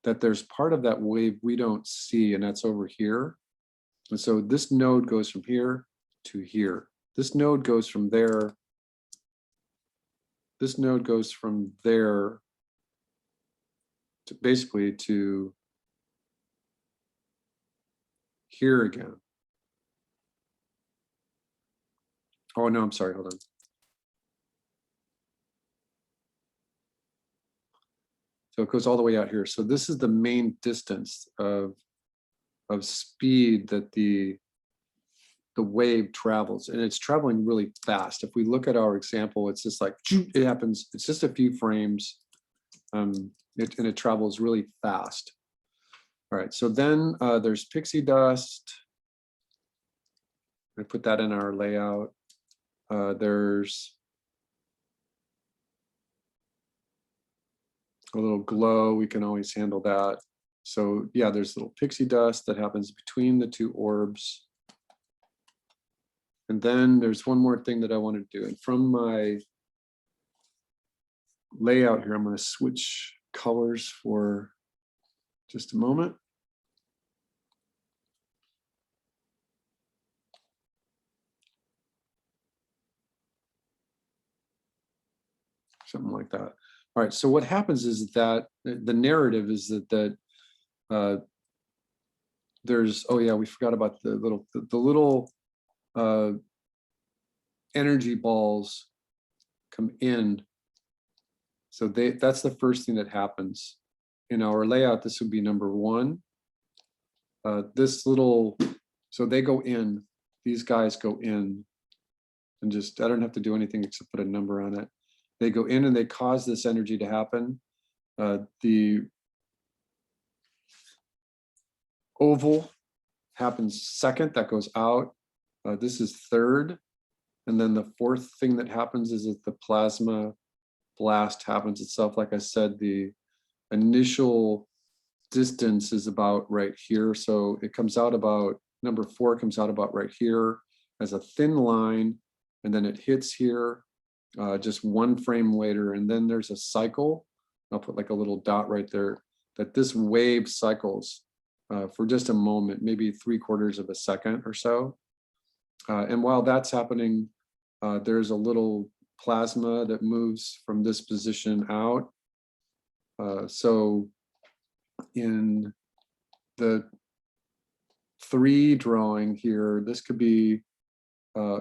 that there's part of that wave we don't see, and that's over here. And so this node goes from here to here. This node goes from there. This node goes from there to basically to here again. Oh no, I'm sorry, hold on. So it goes all the way out here. So this is the main distance of speed that the wave travels, and it's traveling really fast. If we look at our example, it's just like it happens. It's just a few frames, and it travels really fast. All right. So then there's pixie dust. I put that in our layout. There's a little glow. We can always handle that. So yeah, there's little pixie dust that happens between the two orbs. And then there's one more thing that I want to do. And from my layout here, I'm going to switch colors for just a moment. Something like that. All right, so what happens is that the narrative is that there's, oh yeah, we forgot about the little energy balls come in. So that's the first thing that happens. In our layout, this would be number one. This little, so they go in, these guys go in, and just, I don't have to do anything except put a number on it. They go in and they cause this energy to happen. The oval happens second, that goes out. This is third. And then the fourth thing that happens is that the plasma blast happens itself. Like I said, the initial distance is about right here. So it comes out about, number 4 comes out about right here as a thin line, and then it hits here just one frame later. And then there's a cycle. I'll put like a little dot right there, that this wave cycles for just a moment, maybe 3/4 of a second or so. And while that's happening, there's a little plasma that moves from this position out. So in the 3 drawing here, this could be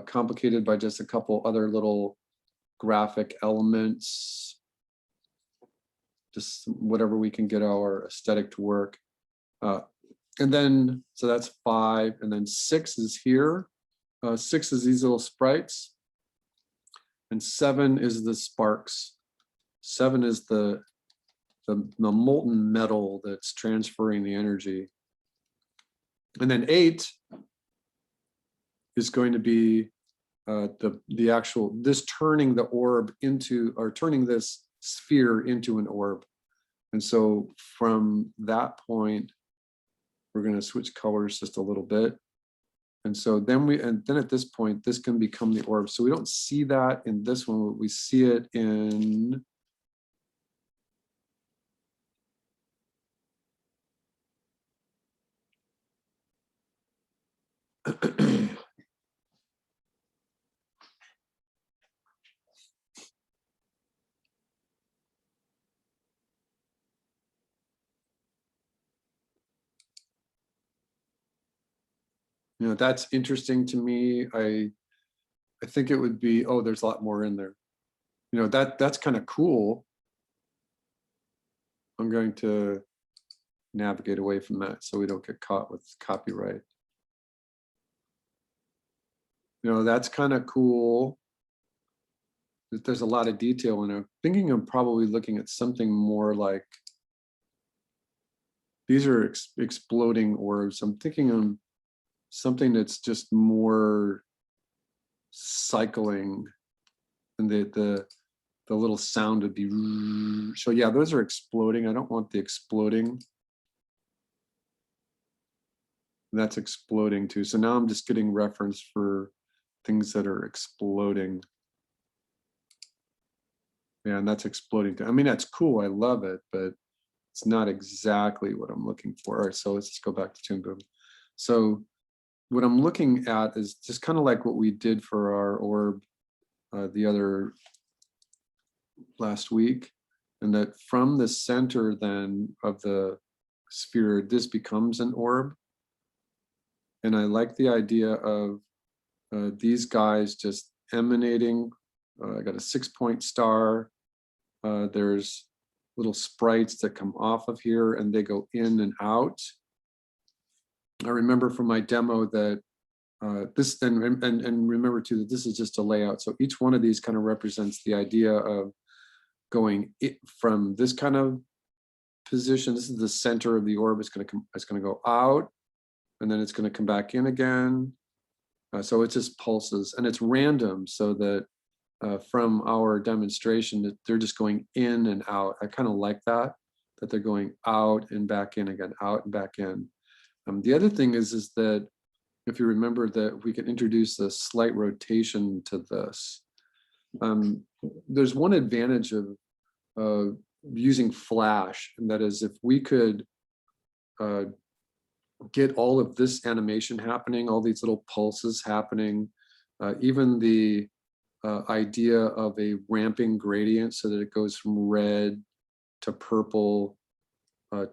complicated by just a couple other little graphic elements, just whatever we can get our aesthetic to work. And then, so that's 5, and then 6 is here. 6 is these little sprites, and 7 is the sparks. 7 is the molten metal that's transferring the energy. And then 8 is going to be the actual, this turning the orb into, or turning this sphere into an orb. And so from that point, we're going to switch colors just a little bit. And so then at this point, this can become the orb. So we don't see that in this one, but we see it in you know, that's interesting to me. I think it would be, oh, there's a lot more in there. You know, that's kind of cool. I'm going to navigate away from that so we don't get caught with copyright. You know, that's kind of cool. There's a lot of detail in it. Thinking I'm probably looking at something more like, these are exploding orbs. I'm thinking of something that's just more cycling, and the little sound would be, so yeah, those are exploding. I don't want the exploding. That's exploding too. So now I'm just getting reference for things that are exploding. Yeah, and that's exploding too. I mean, that's cool. I love it, but it's not exactly what I'm looking for. All right, so let's just go back to Toon Boom. So what I'm looking at is just kind of like what we did for our orb the other last week, and that from the center then of the sphere, this becomes an orb. And I like the idea of these guys just emanating. I got a 6-point star. There's little sprites that come off of here and they go in and out. I remember from my demo that this, and remember too, that this is just a layout. So each one of these kind of represents the idea of going from this kind of position. This is the center of the orb. It's going to go out, and then it's going to come back in again. So it's just pulses, and it's random, so that from our demonstration, that they're just going in and out. I kind of like that they're going out and back in again, out and back in. The other thing is that if you remember that we can introduce a slight rotation to this. There's one advantage of using Flash, and that is if we could get all of this animation happening, all these little pulses happening, even the idea of a ramping gradient so that it goes from red to purple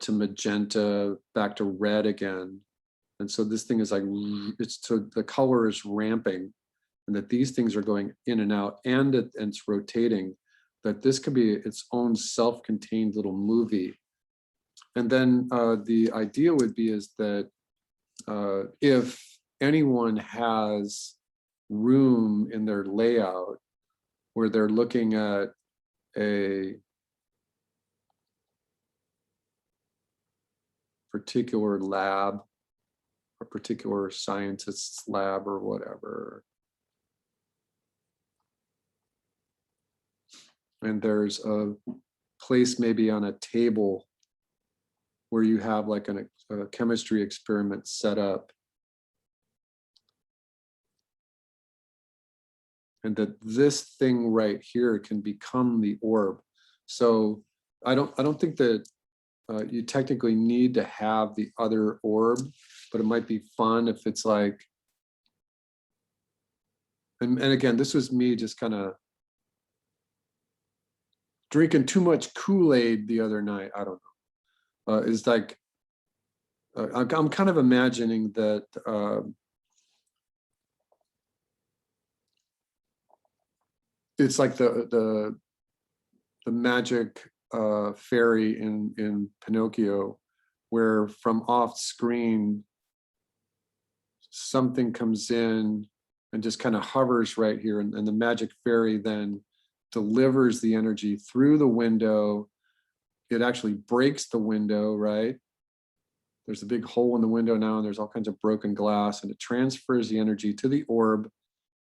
to magenta back to red again. And so this thing is like, it's, so the color is ramping, and that these things are going in and out, and it's rotating, that this could be its own self-contained little movie. And then the idea would be is that if anyone has room in their layout where they're looking at a particular lab, a particular scientist's lab or whatever, and there's a place maybe on a table where you have like a chemistry experiment set up, and that this thing right here can become the orb. So I don't think that you technically need to have the other orb, but it might be fun if it's like, and again, this was me just kind of drinking too much Kool-Aid the other night. I don't know. It's like, I'm kind of imagining that it's like the magic fairy in Pinocchio, where from off screen something comes in and just kind of hovers right here, and the magic fairy then delivers the energy through the window. It actually breaks the window, right? There's a big hole in the window now, and there's all kinds of broken glass, and it transfers the energy to the orb.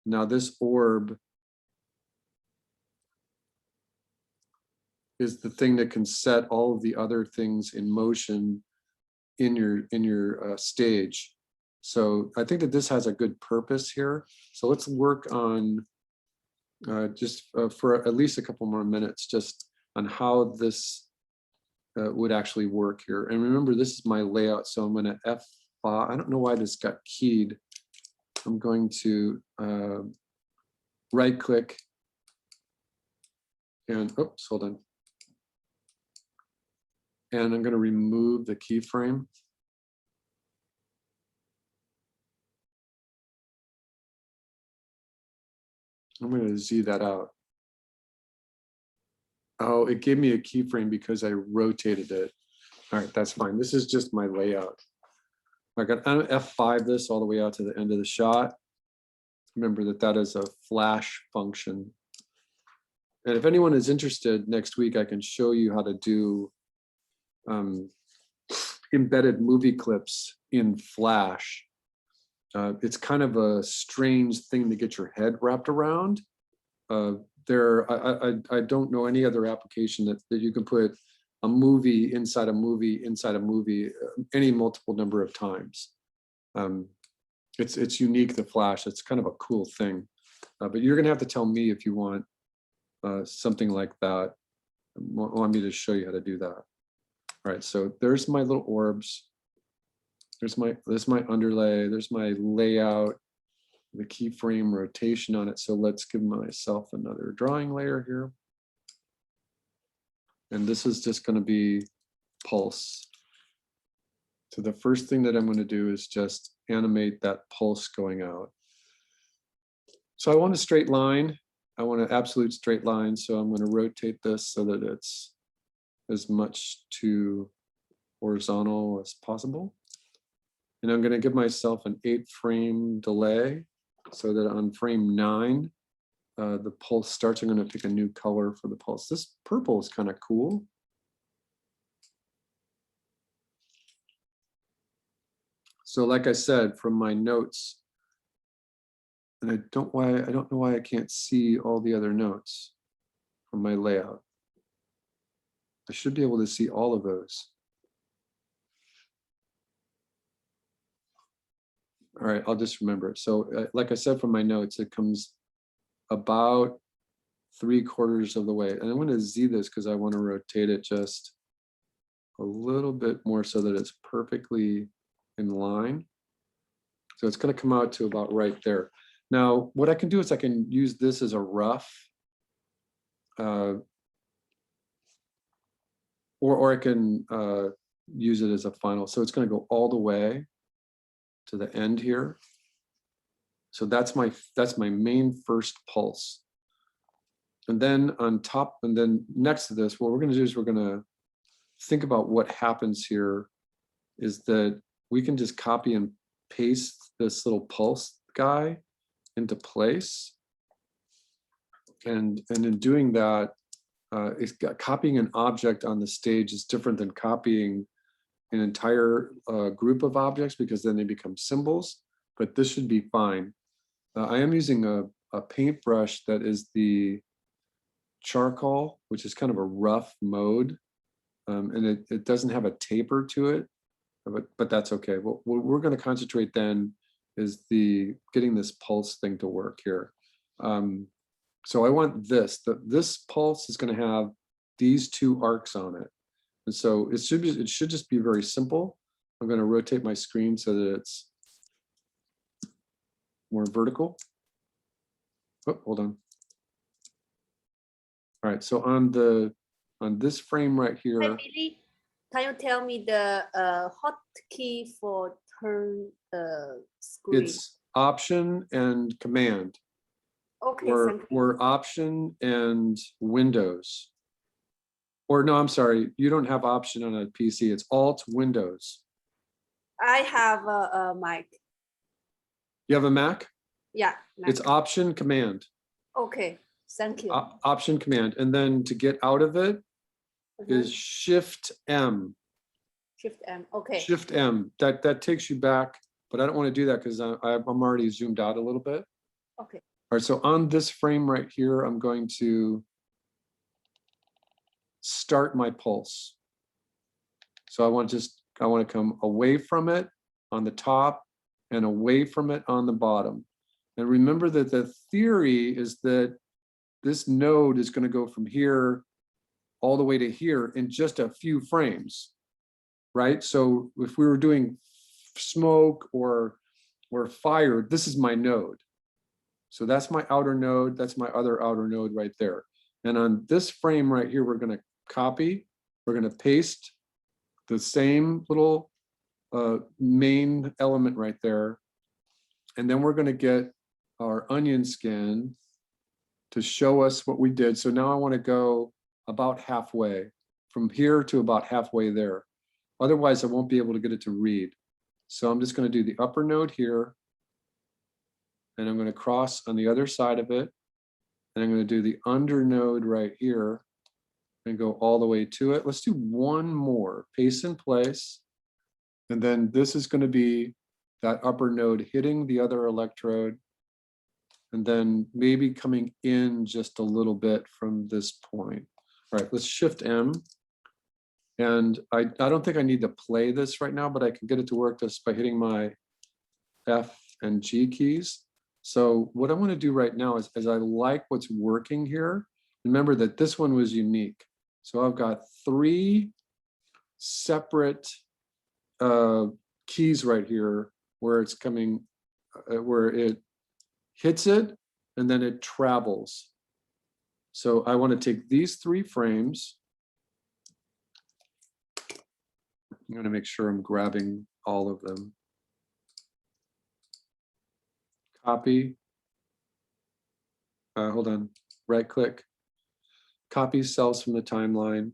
Now this orb is the thing that can set all of the other things in motion in your stage. So I think that this has a good purpose here. So let's work on just for at least a couple more minutes, just on how this would actually work here. And remember, this is my layout, so I'm going to F5. I don't know why this got keyed. I'm going to right click and oops, hold on. And I'm going to remove the keyframe. I'm going to Z that out. Oh, it gave me a keyframe because I rotated it. All right, that's fine. This is just my layout. I got F5 this all the way out to the end of the shot. Remember that that is a flash function. And if anyone is interested, next week I can show you how to do embedded movie clips in Flash. It's kind of a strange thing to get your head wrapped around. I don't know any other application that you can put a movie inside a movie inside a movie any multiple number of times. It's unique to Flash. It's kind of a cool thing, but you're gonna have to tell me if you want something like that. Want me to show you how to do that. All right, so there's my little orbs. There's my underlay. There's my layout. The keyframe rotation on it. So let's give myself another drawing layer here. And this is just going to be pulse. So the first thing that I'm going to do is just animate that pulse going out. So I want a straight line. I want an absolute straight line. So I'm going to rotate this so that it's as much to horizontal as possible. And I'm going to give myself an 8-frame delay so that on frame 9, the pulse starts. I'm going to pick a new color for the pulse. This purple is kind of cool. So like I said, from my notes, and I don't know why I can't see all the other notes from my layout. I should be able to see all of those. All right, I'll just remember it. So like I said, from my notes, it comes about 3/4 of the way. And I'm going to Z this because I want to rotate it just a little bit more so that it's perfectly in line. So it's going to come out to about right there. Now, what I can do is I can use this as a rough, or I can use it as a final. So it's going to go all the way to the end here. So that's my main first pulse. And then on top, and then next to this, what we're going to do is we're going to think about what happens here is that we can just copy and paste this little pulse guy into place. And in doing that, copying an object on the stage is different than copying an entire group of objects because then they become symbols, but this should be fine. I am using a paintbrush that is the charcoal, which is kind of a rough mode, and it doesn't have a taper to it, but that's okay. What we're going to concentrate then is getting this pulse thing to work here. So I want this pulse is going to have these 2 arcs on it. And so it should just be very simple. I'm going to rotate my screen so that it's more vertical. Oh, hold on. All right, so on this frame right here. Hi, Billy. Can you tell me the hotkey for turn screen? It's Option and Command, Okay, thank you. or Option and Windows. Or no, I'm sorry, you don't have Option on a PC. It's Alt Windows. I have a mic. You have a Mac? Yeah. It's Mac. Option Command. Okay, thank you. Option Command, and then to get out of it is Shift M. Shift M, okay. Shift M, that takes you back, but I don't want to do that because I'm already zoomed out a little bit. Okay. All right, so on this frame right here, I'm going to start my pulse. So I want to come away from it on the top and away from it on the bottom. And remember that the theory is that this node is going to go from here all the way to here in just a few frames, right? So if we were doing smoke or fire, this is my node. So that's my outer node, that's my other outer node right there. And on this frame right here, we're going to copy, we're going to paste the same little main element right there. And then we're going to get our onion skin to show us what we did. So now I want to go about halfway, from here to about halfway there. Otherwise, I won't be able to get it to read. So I'm just going to do the upper node here. And I'm going to cross on the other side of it. And I'm going to do the under node right here and go all the way to it. Let's do one more, paste in place. And then this is going to be that upper node hitting the other electrode. And then maybe coming in just a little bit from this point. All right, let's shift M. And I don't think I need to play this right now, but I can get it to work just by hitting my F and G keys. So what I want to do right now is I like what's working here. Remember that this one was unique. So I've got 3 separate keys right here where it's coming, where it hits it and then it travels. So I want to take these 3 frames. I'm going to make sure I'm grabbing all of them. Copy. Hold on, right click. Copy cells from the timeline.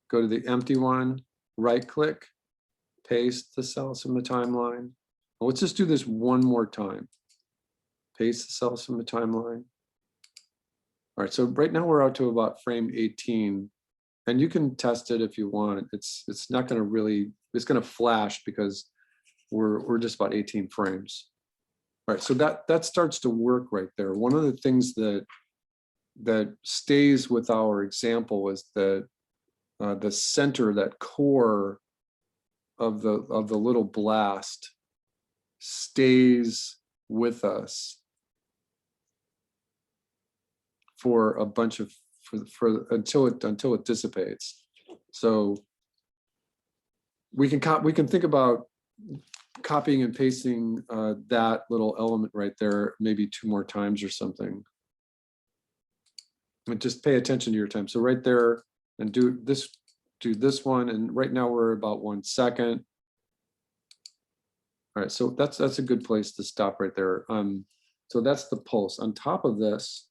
Go to the empty one, right click, paste the cells from the timeline. Well, let's just do this one more time. Paste the cells from the timeline. All right, so right now we're out to about frame 18. And you can test it if you want. It's not going to really, it's going to flash because we're just about 18 frames. All right, so that starts to work right there. One of the things that stays with our example is that the center, that core of the little blast stays with us for a bunch of until it dissipates. So we can think about copying and pasting that little element right there maybe 2 more times or something. And just pay attention to your time. So right there, and do this one, and right now we're about 1 second. All right, so that's a good place to stop right there. So that's the pulse. On top of this,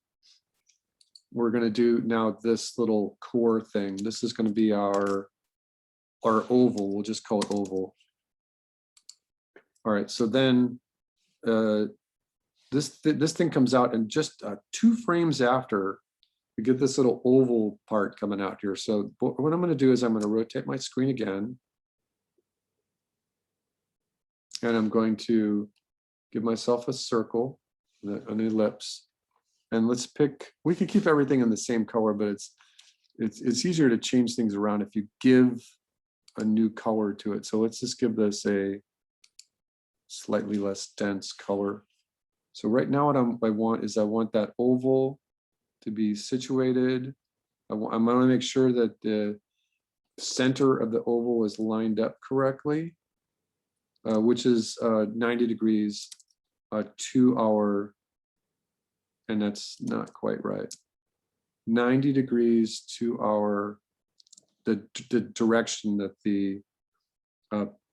we're going to do now this little core thing. This is going to be our oval. We'll just call it oval. All right, so then this thing comes out, and just 2 frames after, we get this little oval part coming out here. So what I'm going to do is I'm going to rotate my screen again. And I'm going to give myself a circle, an ellipse. And let's pick, we can keep everything in the same color, but it's easier to change things around if you give a new color to it. So let's just give this a slightly less dense color. So right now what I want that oval to be situated. I'm going to make sure that the center of the oval is lined up correctly, which is 90 degrees to our, and that's not quite right, 90 degrees to our, the direction that the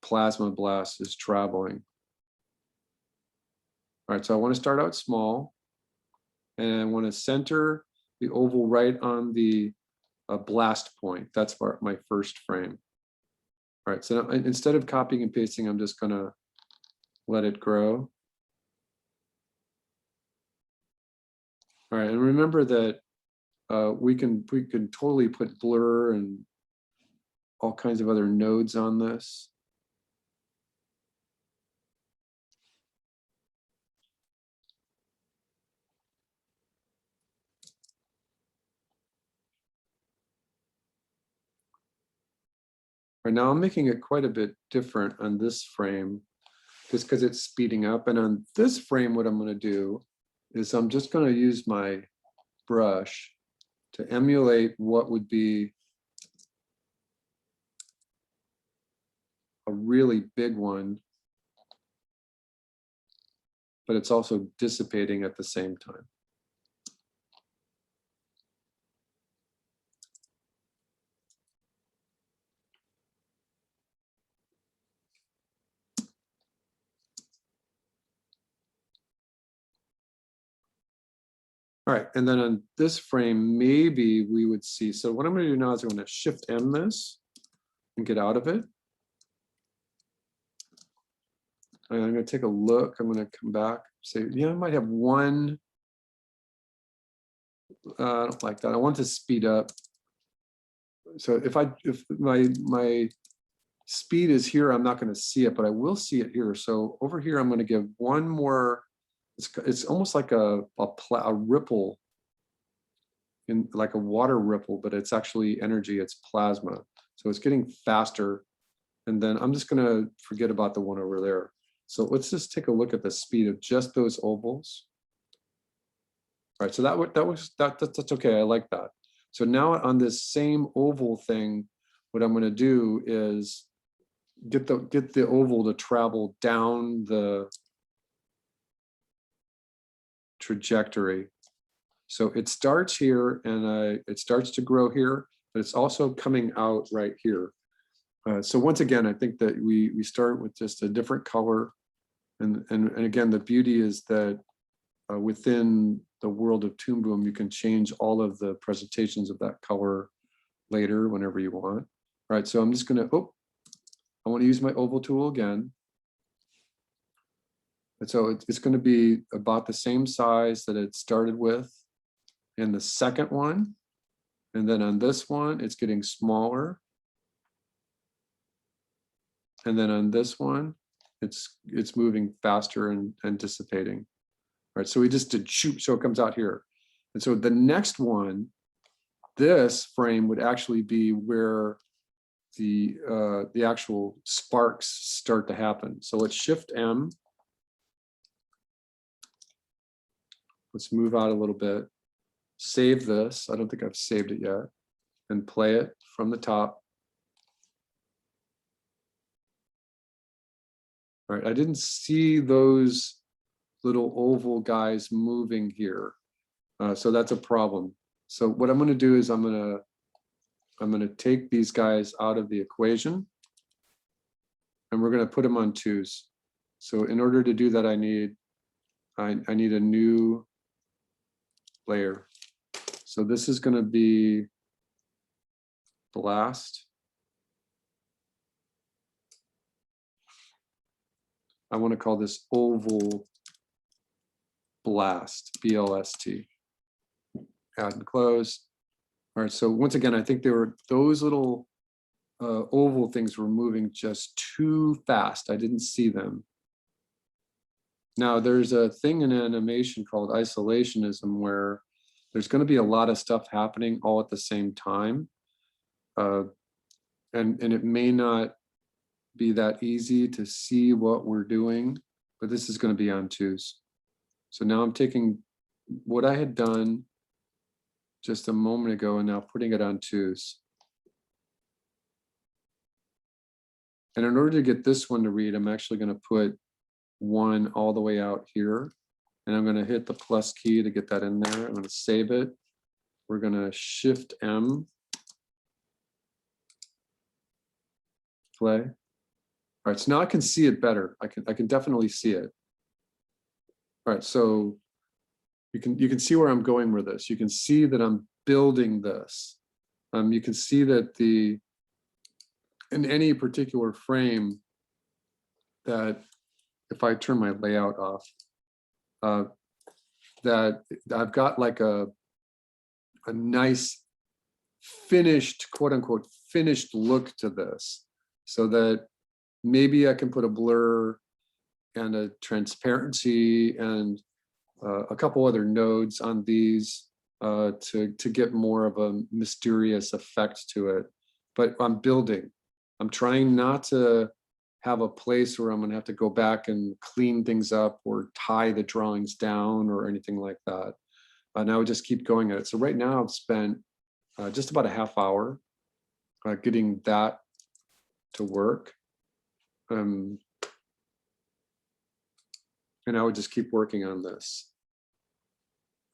plasma blast is traveling. All right, so I want to start out small, and I want to center the oval right on the blast point. That's my first frame. All right, so now, instead of copying and pasting, I'm just going to let it grow. All right, and remember that we can totally put blur and all kinds of other nodes on this. Right now I'm making it quite a bit different on this frame just because it's speeding up. And on this frame, what I'm going to do is I'm just going to use my brush to emulate what would be a really big one, but it's also dissipating at the same time. All right, and then on this frame, maybe we would see, so what I'm going to do now is I'm going to Shift M this and get out of it. And I'm going to take a look. I'm going to come back, say, yeah, I might have one. I don't like that. I want to speed up. So if my speed is here, I'm not going to see it, but I will see it here. So over here, I'm going to give one more. It's almost like a ripple, in like a water ripple, but it's actually energy. It's plasma. So it's getting faster. And then I'm just going to forget about the one over there. So let's just take a look at the speed of just those ovals. All right, so that's okay. I like that. So now on this same oval thing, what I'm going to do is get the oval to travel down the trajectory. So it starts here and it starts to grow here, but it's also coming out right here. So once again, I think that we start with just a different color. And again, the beauty is that within the world of Toon Boom, you can change all of the presentations of that color later whenever you want. All right, so I'm just gonna, I want to use my oval tool again. And so it's going to be about the same size that it started with in the second one. And then on this one, it's getting smaller. And then on this one, it's moving faster and dissipating. All right, so we just did shoot, so it comes out here. And so the next one, this frame would actually be where the actual sparks start to happen. So let's Shift M. Let's move out a little bit, save this. I don't think I've saved it yet, and play it from the top. All right, I didn't see those little oval guys moving here. So that's a problem. So what I'm going to do is I'm going to take these guys out of the equation, and we're going to put them on twos. So in order to do that, I need a new layer. So this is going to be blast. I want to call this oval blast, BLST. Add and close. All right, so once again, I think those little oval things were moving just too fast. I didn't see them. Now there's a thing in animation called isolationism where there's going to be a lot of stuff happening all at the same time. And it may not be that easy to see what we're doing, but this is going to be on twos. So now I'm taking what I had done just a moment ago and now putting it on twos. And in order to get this one to read, I'm actually going to put one all the way out here. And I'm going to hit the plus key to get that in there. I'm going to save it. We're going to Shift M. Play. All right, so now I can see it better. I can definitely see it. All right, so you can see where I'm going with this. You can see that I'm building this. You can see that in any particular frame, that if I turn my layout off, that I've got like a nice finished, quote unquote, finished look to this, so that maybe I can put a blur and a transparency and a couple other nodes on these to get more of a mysterious effect to it. But I'm building. I'm trying not to have a place where I'm gonna have to go back and clean things up or tie the drawings down or anything like that. And I would just keep going at it. So right now I've spent just about a half hour getting that to work. And I would just keep working on this.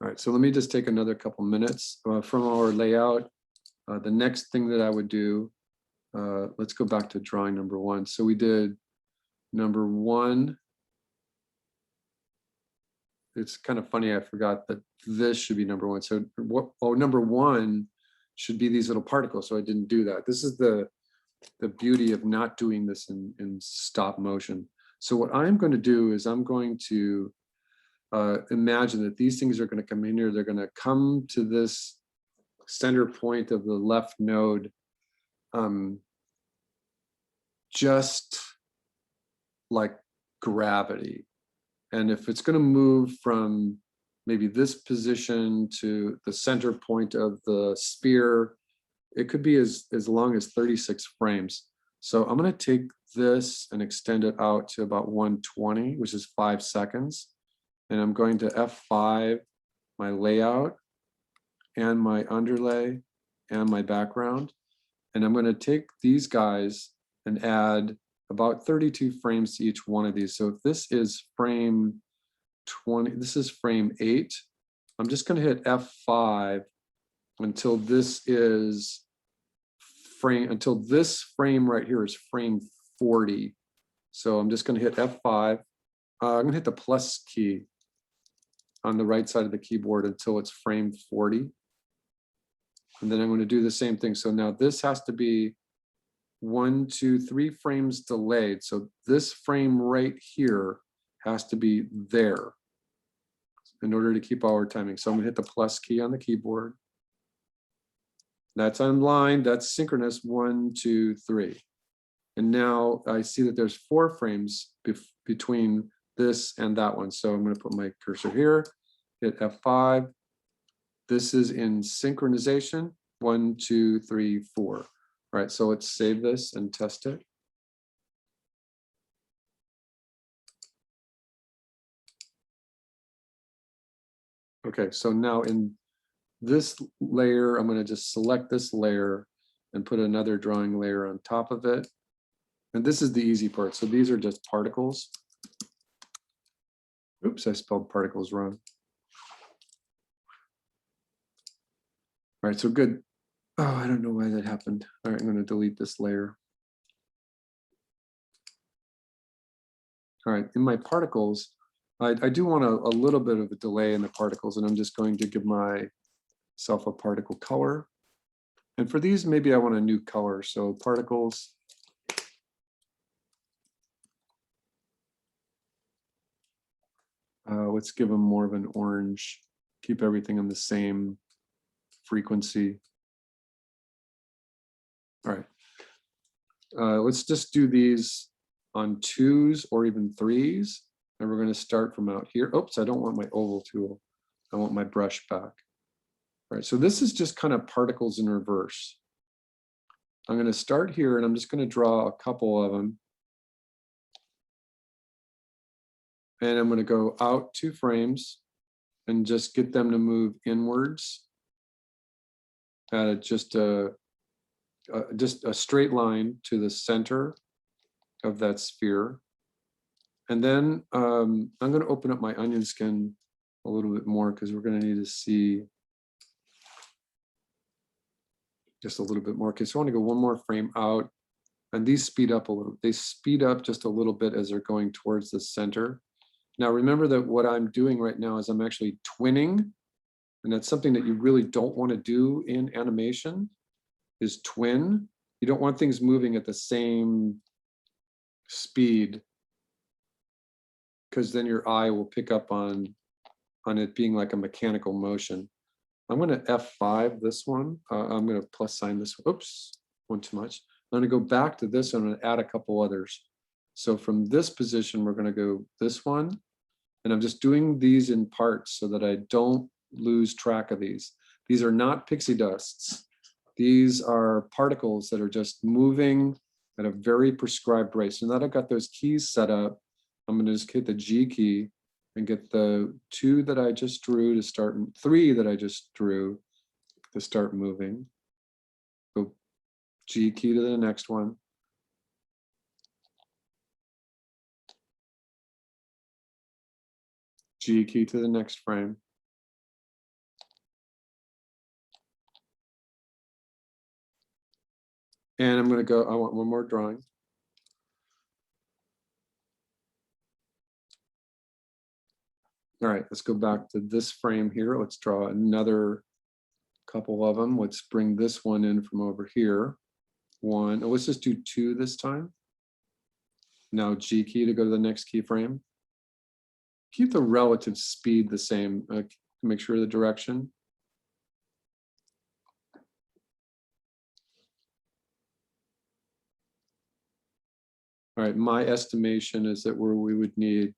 All right, so let me just take another couple minutes from our layout. The next thing that I would do, let's go back to drawing number 1. So we did number 1. It's kind of funny, I forgot that this should be number 1. So what? Oh, number 1 should be these little particles. So I didn't do that. This is the beauty of not doing this in stop motion. So what I'm going to do is I'm going to imagine that these things are going to come in here. They're going to come to this center point of the left node, just like gravity. And if it's going to move from maybe this position to the center point of the sphere, it could be as long as 36 frames. So I'm going to take this and extend it out to about 120, which is 5 seconds. And I'm going to F5 my layout and my underlay and my background. And I'm going to take these guys and add about 32 frames to each one of these. So if this is frame 20, this is frame 8. I'm just going to hit F5 until this is until this frame right here is frame 40. So I'm just going to hit F5. I'm going to hit the plus key on the right side of the keyboard until it's frame 40. And then I'm going to do the same thing. So now this has to be 1, 2, 3 frames delayed. So this frame right here has to be there in order to keep our timing. So I'm going to hit the plus key on the keyboard. That's online, that's synchronous, 1, 2, 3. And now I see that there's 4 frames between this and that one. So I'm going to put my cursor here, hit F5. This is in synchronization, 1, 2, 3, 4. All right, so let's save this and test it. Okay, so now in this layer, I'm going to just select this layer and put another drawing layer on top of it. And this is the easy part. So these are just particles. Oops, I spelled particles wrong. All right, so good. Oh, I don't know why that happened. All right, I'm going to delete this layer. All right, in my particles, I do want a little bit of a delay in the particles, and I'm just going to give myself a particle color. And for these, maybe I want a new color. So particles. Let's give them more of an orange. Keep everything on the same frequency. All right. Let's just do these on 2s or even 3s. And we're going to start from out here. Oops, I don't want my oval tool. I want my brush back. All right, so this is just kind of particles in reverse. I'm going to start here and I'm just going to draw a couple of them. And I'm going to go out 2 frames and just get them to move inwards at just a straight line to the center of that sphere. And then I'm going to open up my onion skin a little bit more because we're going to need to see just a little bit more. Okay, so I want to go 1 more frame out, and these speed up a little. They speed up just a little bit as they're going towards the center. Now remember that what I'm doing right now is I'm actually twinning, and that's something that you really don't want to do in animation, is twin. You don't want things moving at the same speed, because then your eye will pick up on it being like a mechanical motion. I'm going to F5 this one. I'm going to plus sign this. Oops, one too much. I'm gonna go back to this, I'm gonna add a couple others. So from this position, we're gonna go this one. And I'm just doing these in parts so that I don't lose track of these. These are not pixie dusts. These are particles that are just moving at a very prescribed rate. So now that I've got those keys set up, I'm gonna just hit the G key and get the 2 that I just drew to start, 3 that I just drew to start moving. Go G key to the next one. G key to the next frame. And I'm going to go, I want one more drawing. All right, let's go back to this frame here. Let's draw another couple of them. Let's bring this one in from over here. 1, let's just do 2 this time. Now G key to go to the next keyframe. Keep the relative speed the same, make sure the direction. All right, my estimation is that where we would need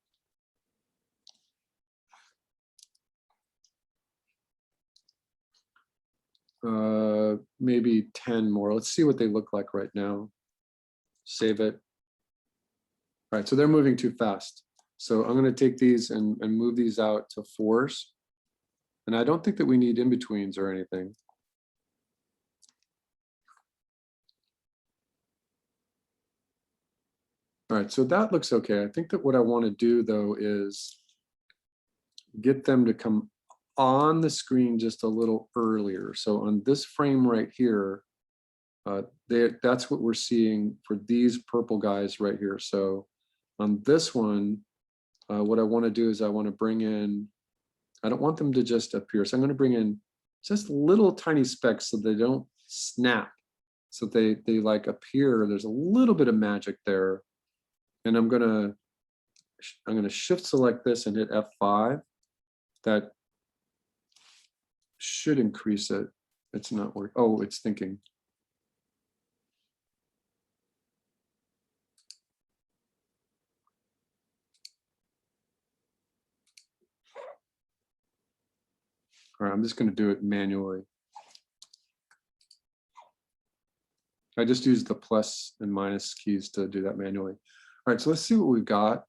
maybe 10 more. Let's see what they look like right now. Save it. All right, so they're moving too fast. So I'm going to take these and move these out to 4s. And I don't think that we need in-betweens or anything. All right, so that looks okay. I think that what I want to do though is get them to come on the screen just a little earlier. So on this frame right here, that's what we're seeing for these purple guys right here. So on this one, what I want to do is I want to bring in, I don't want them to just appear. So I'm going to bring in just little tiny specks so they don't snap. So they like appear, there's a little bit of magic there. And I'm gonna shift select this and hit F5. That should increase it. It's not working. Oh, it's thinking. All right, I'm just going to do it manually. I just used the plus and minus keys to do that manually. All right, so let's see what we've got.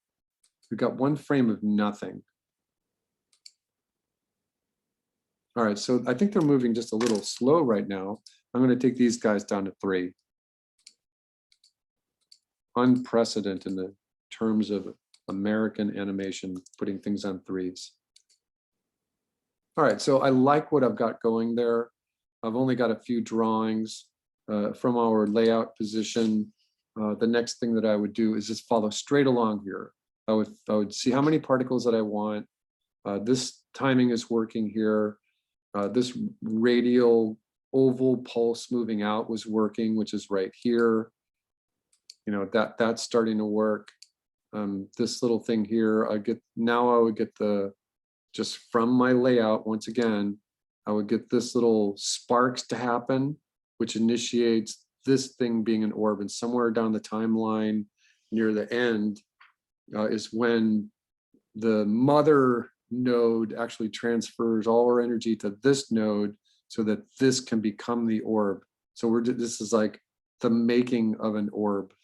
We've got one frame of nothing. All right, so I think they're moving just a little slow right now. I'm going to take these guys down to 3. Unprecedented in the terms of American animation, putting things on 3s. All right, so I like what I've got going there. I've only got a few drawings from our layout position. The next thing that I would do is just follow straight along here. I would see how many particles that I want. This timing is working here. This radial oval pulse moving out was working, which is right here. You know, that's starting to work. This little thing here, I would get the, just from my layout, once again, I would get this little sparks to happen, which initiates this thing being an orb. And somewhere down the timeline near the end is when the mother node actually transfers all our energy to this node so that this can become the orb. So this is like the making of an orb.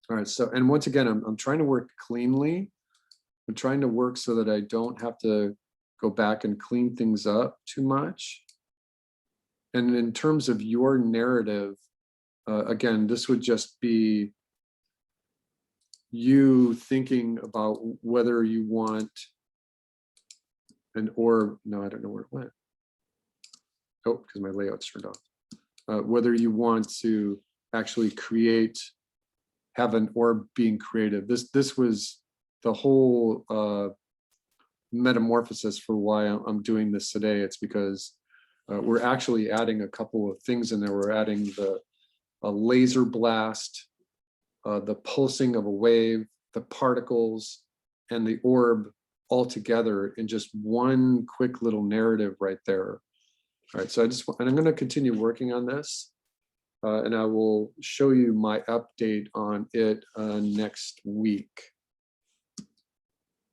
All right, so, and once again, I'm trying to work cleanly. I'm trying to work so that I don't have to go back and clean things up too much. And in terms of your narrative, again, this would just be you thinking about whether you want an orb. No, I don't know where it went. Oh, because my layout's turned off. Whether you want to actually have an orb being created. This was the whole metamorphosis for why I'm doing this today. It's because we're actually adding a couple of things in there. We're adding a laser blast, the pulsing of a wave, the particles, and the orb all together in just one quick little narrative right there. All right, so and I'm going to continue working on this. And I will show you my update on it next week.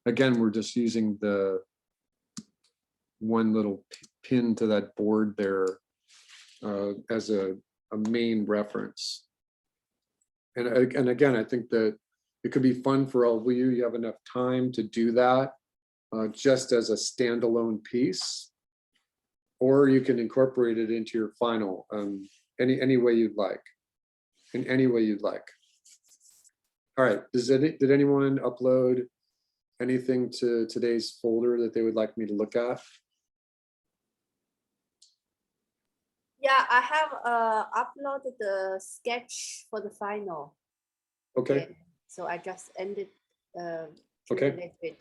Again, we're just using the one little pin to that board there as a main reference. And again, I think that it could be fun for all of you. You have enough time to do that just as a standalone piece, or you can incorporate it into your final any way you'd like, in any way you'd like. All right, did anyone upload anything to today's folder that they would like me to look at? Yeah, I have uploaded the sketch for the final. Okay, Yeah, so I just ended Okay. Q&A with.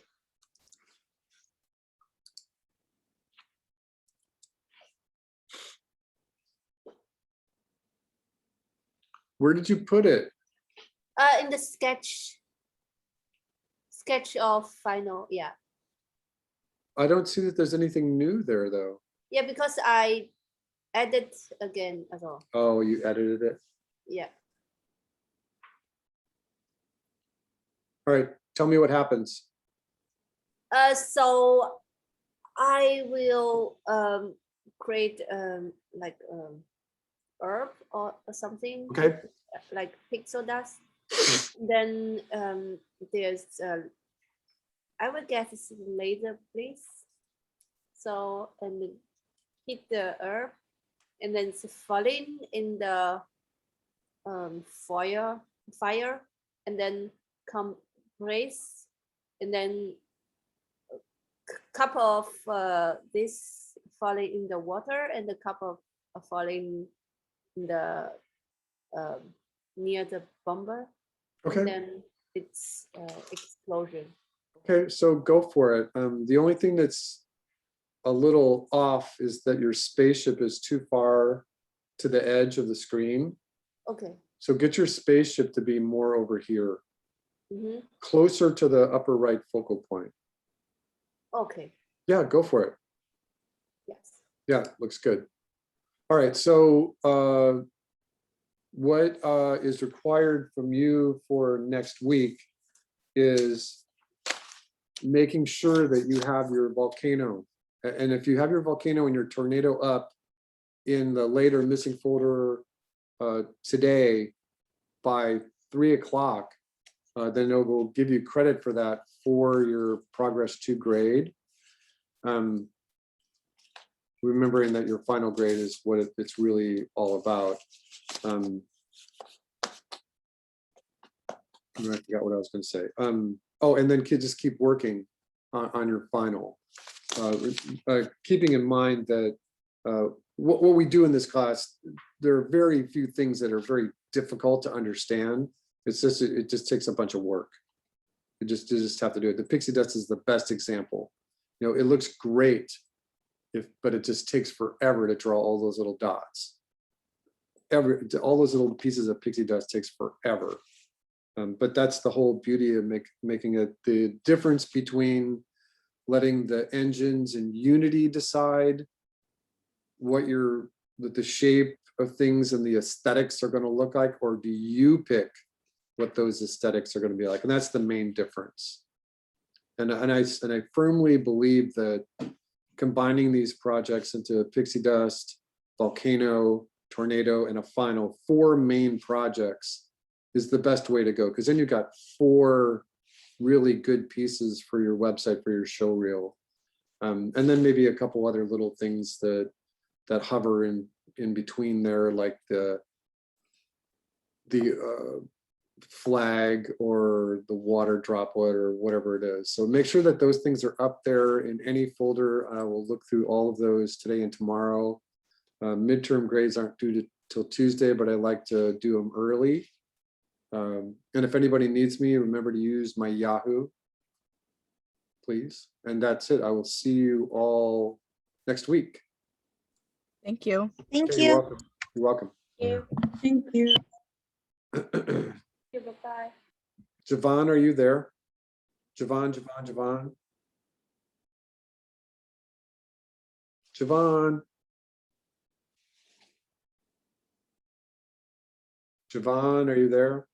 where did you put it? In the sketch of final. Yeah, I don't see that there's anything new there though. yeah, because I added again as well. Oh, you edited it. Yeah. All right, tell me what happens. So I will create like herb or something. Okay, Like pixel dust. Then there's I will get this laser, please. So and then hit the herb, and then it's falling in the fire, and then come raise, and then cup of this falling in the water, and the cup of falling in the near the bomber. okay. And then it's explosion. Okay, so go for it. The only thing that's a little off is that your spaceship is too far to the edge of the screen. Okay. So get your spaceship to be more over here, Mm-hmm. closer to the upper right focal point. Okay. Yeah, go for it. Yes. Yeah, looks good. All right, so what is required from you for next week is making sure that you have your volcano. And if you have your volcano and your tornado up in the later missing folder today by 3 o'clock, then it will give you credit for that for your Progress 2 grade. Remembering that your final grade is what it's really all about. I forgot what I was going to say. Oh, and then just keep working on your final. Keeping in mind that what we do in this class, there are very few things that are very difficult to understand. It's just, it just takes a bunch of work. You just have to do it. The pixie dust is the best example. You know, it looks great, but it just takes forever to draw all those little dots. All those little pieces of pixie dust takes forever. But that's the whole beauty of making it. The difference between letting the engines in Unity decide what the shape of things and the aesthetics are going to look like, or do you pick what those aesthetics are going to be like? And that's the main difference. And I firmly believe that combining these projects into pixie dust, volcano, tornado, and a final 4 main projects is the best way to go, because then you've got 4 really good pieces for your website, for your show reel. And then maybe a couple other little things that hover in between there, like the flag or the water droplet or whatever it is. So make sure that those things are up there in any folder. I will look through all of those today and tomorrow. Midterm grades aren't due till Tuesday, but I like to do them early. And if anybody needs me, remember to use my Yahoo, please. And that's it. I will see you all next week. Thank you. Thank Okay, you. you're welcome. You're welcome. Thank you. Bye-bye. Javon, are you there? Javon. Javon. Javon, are you there?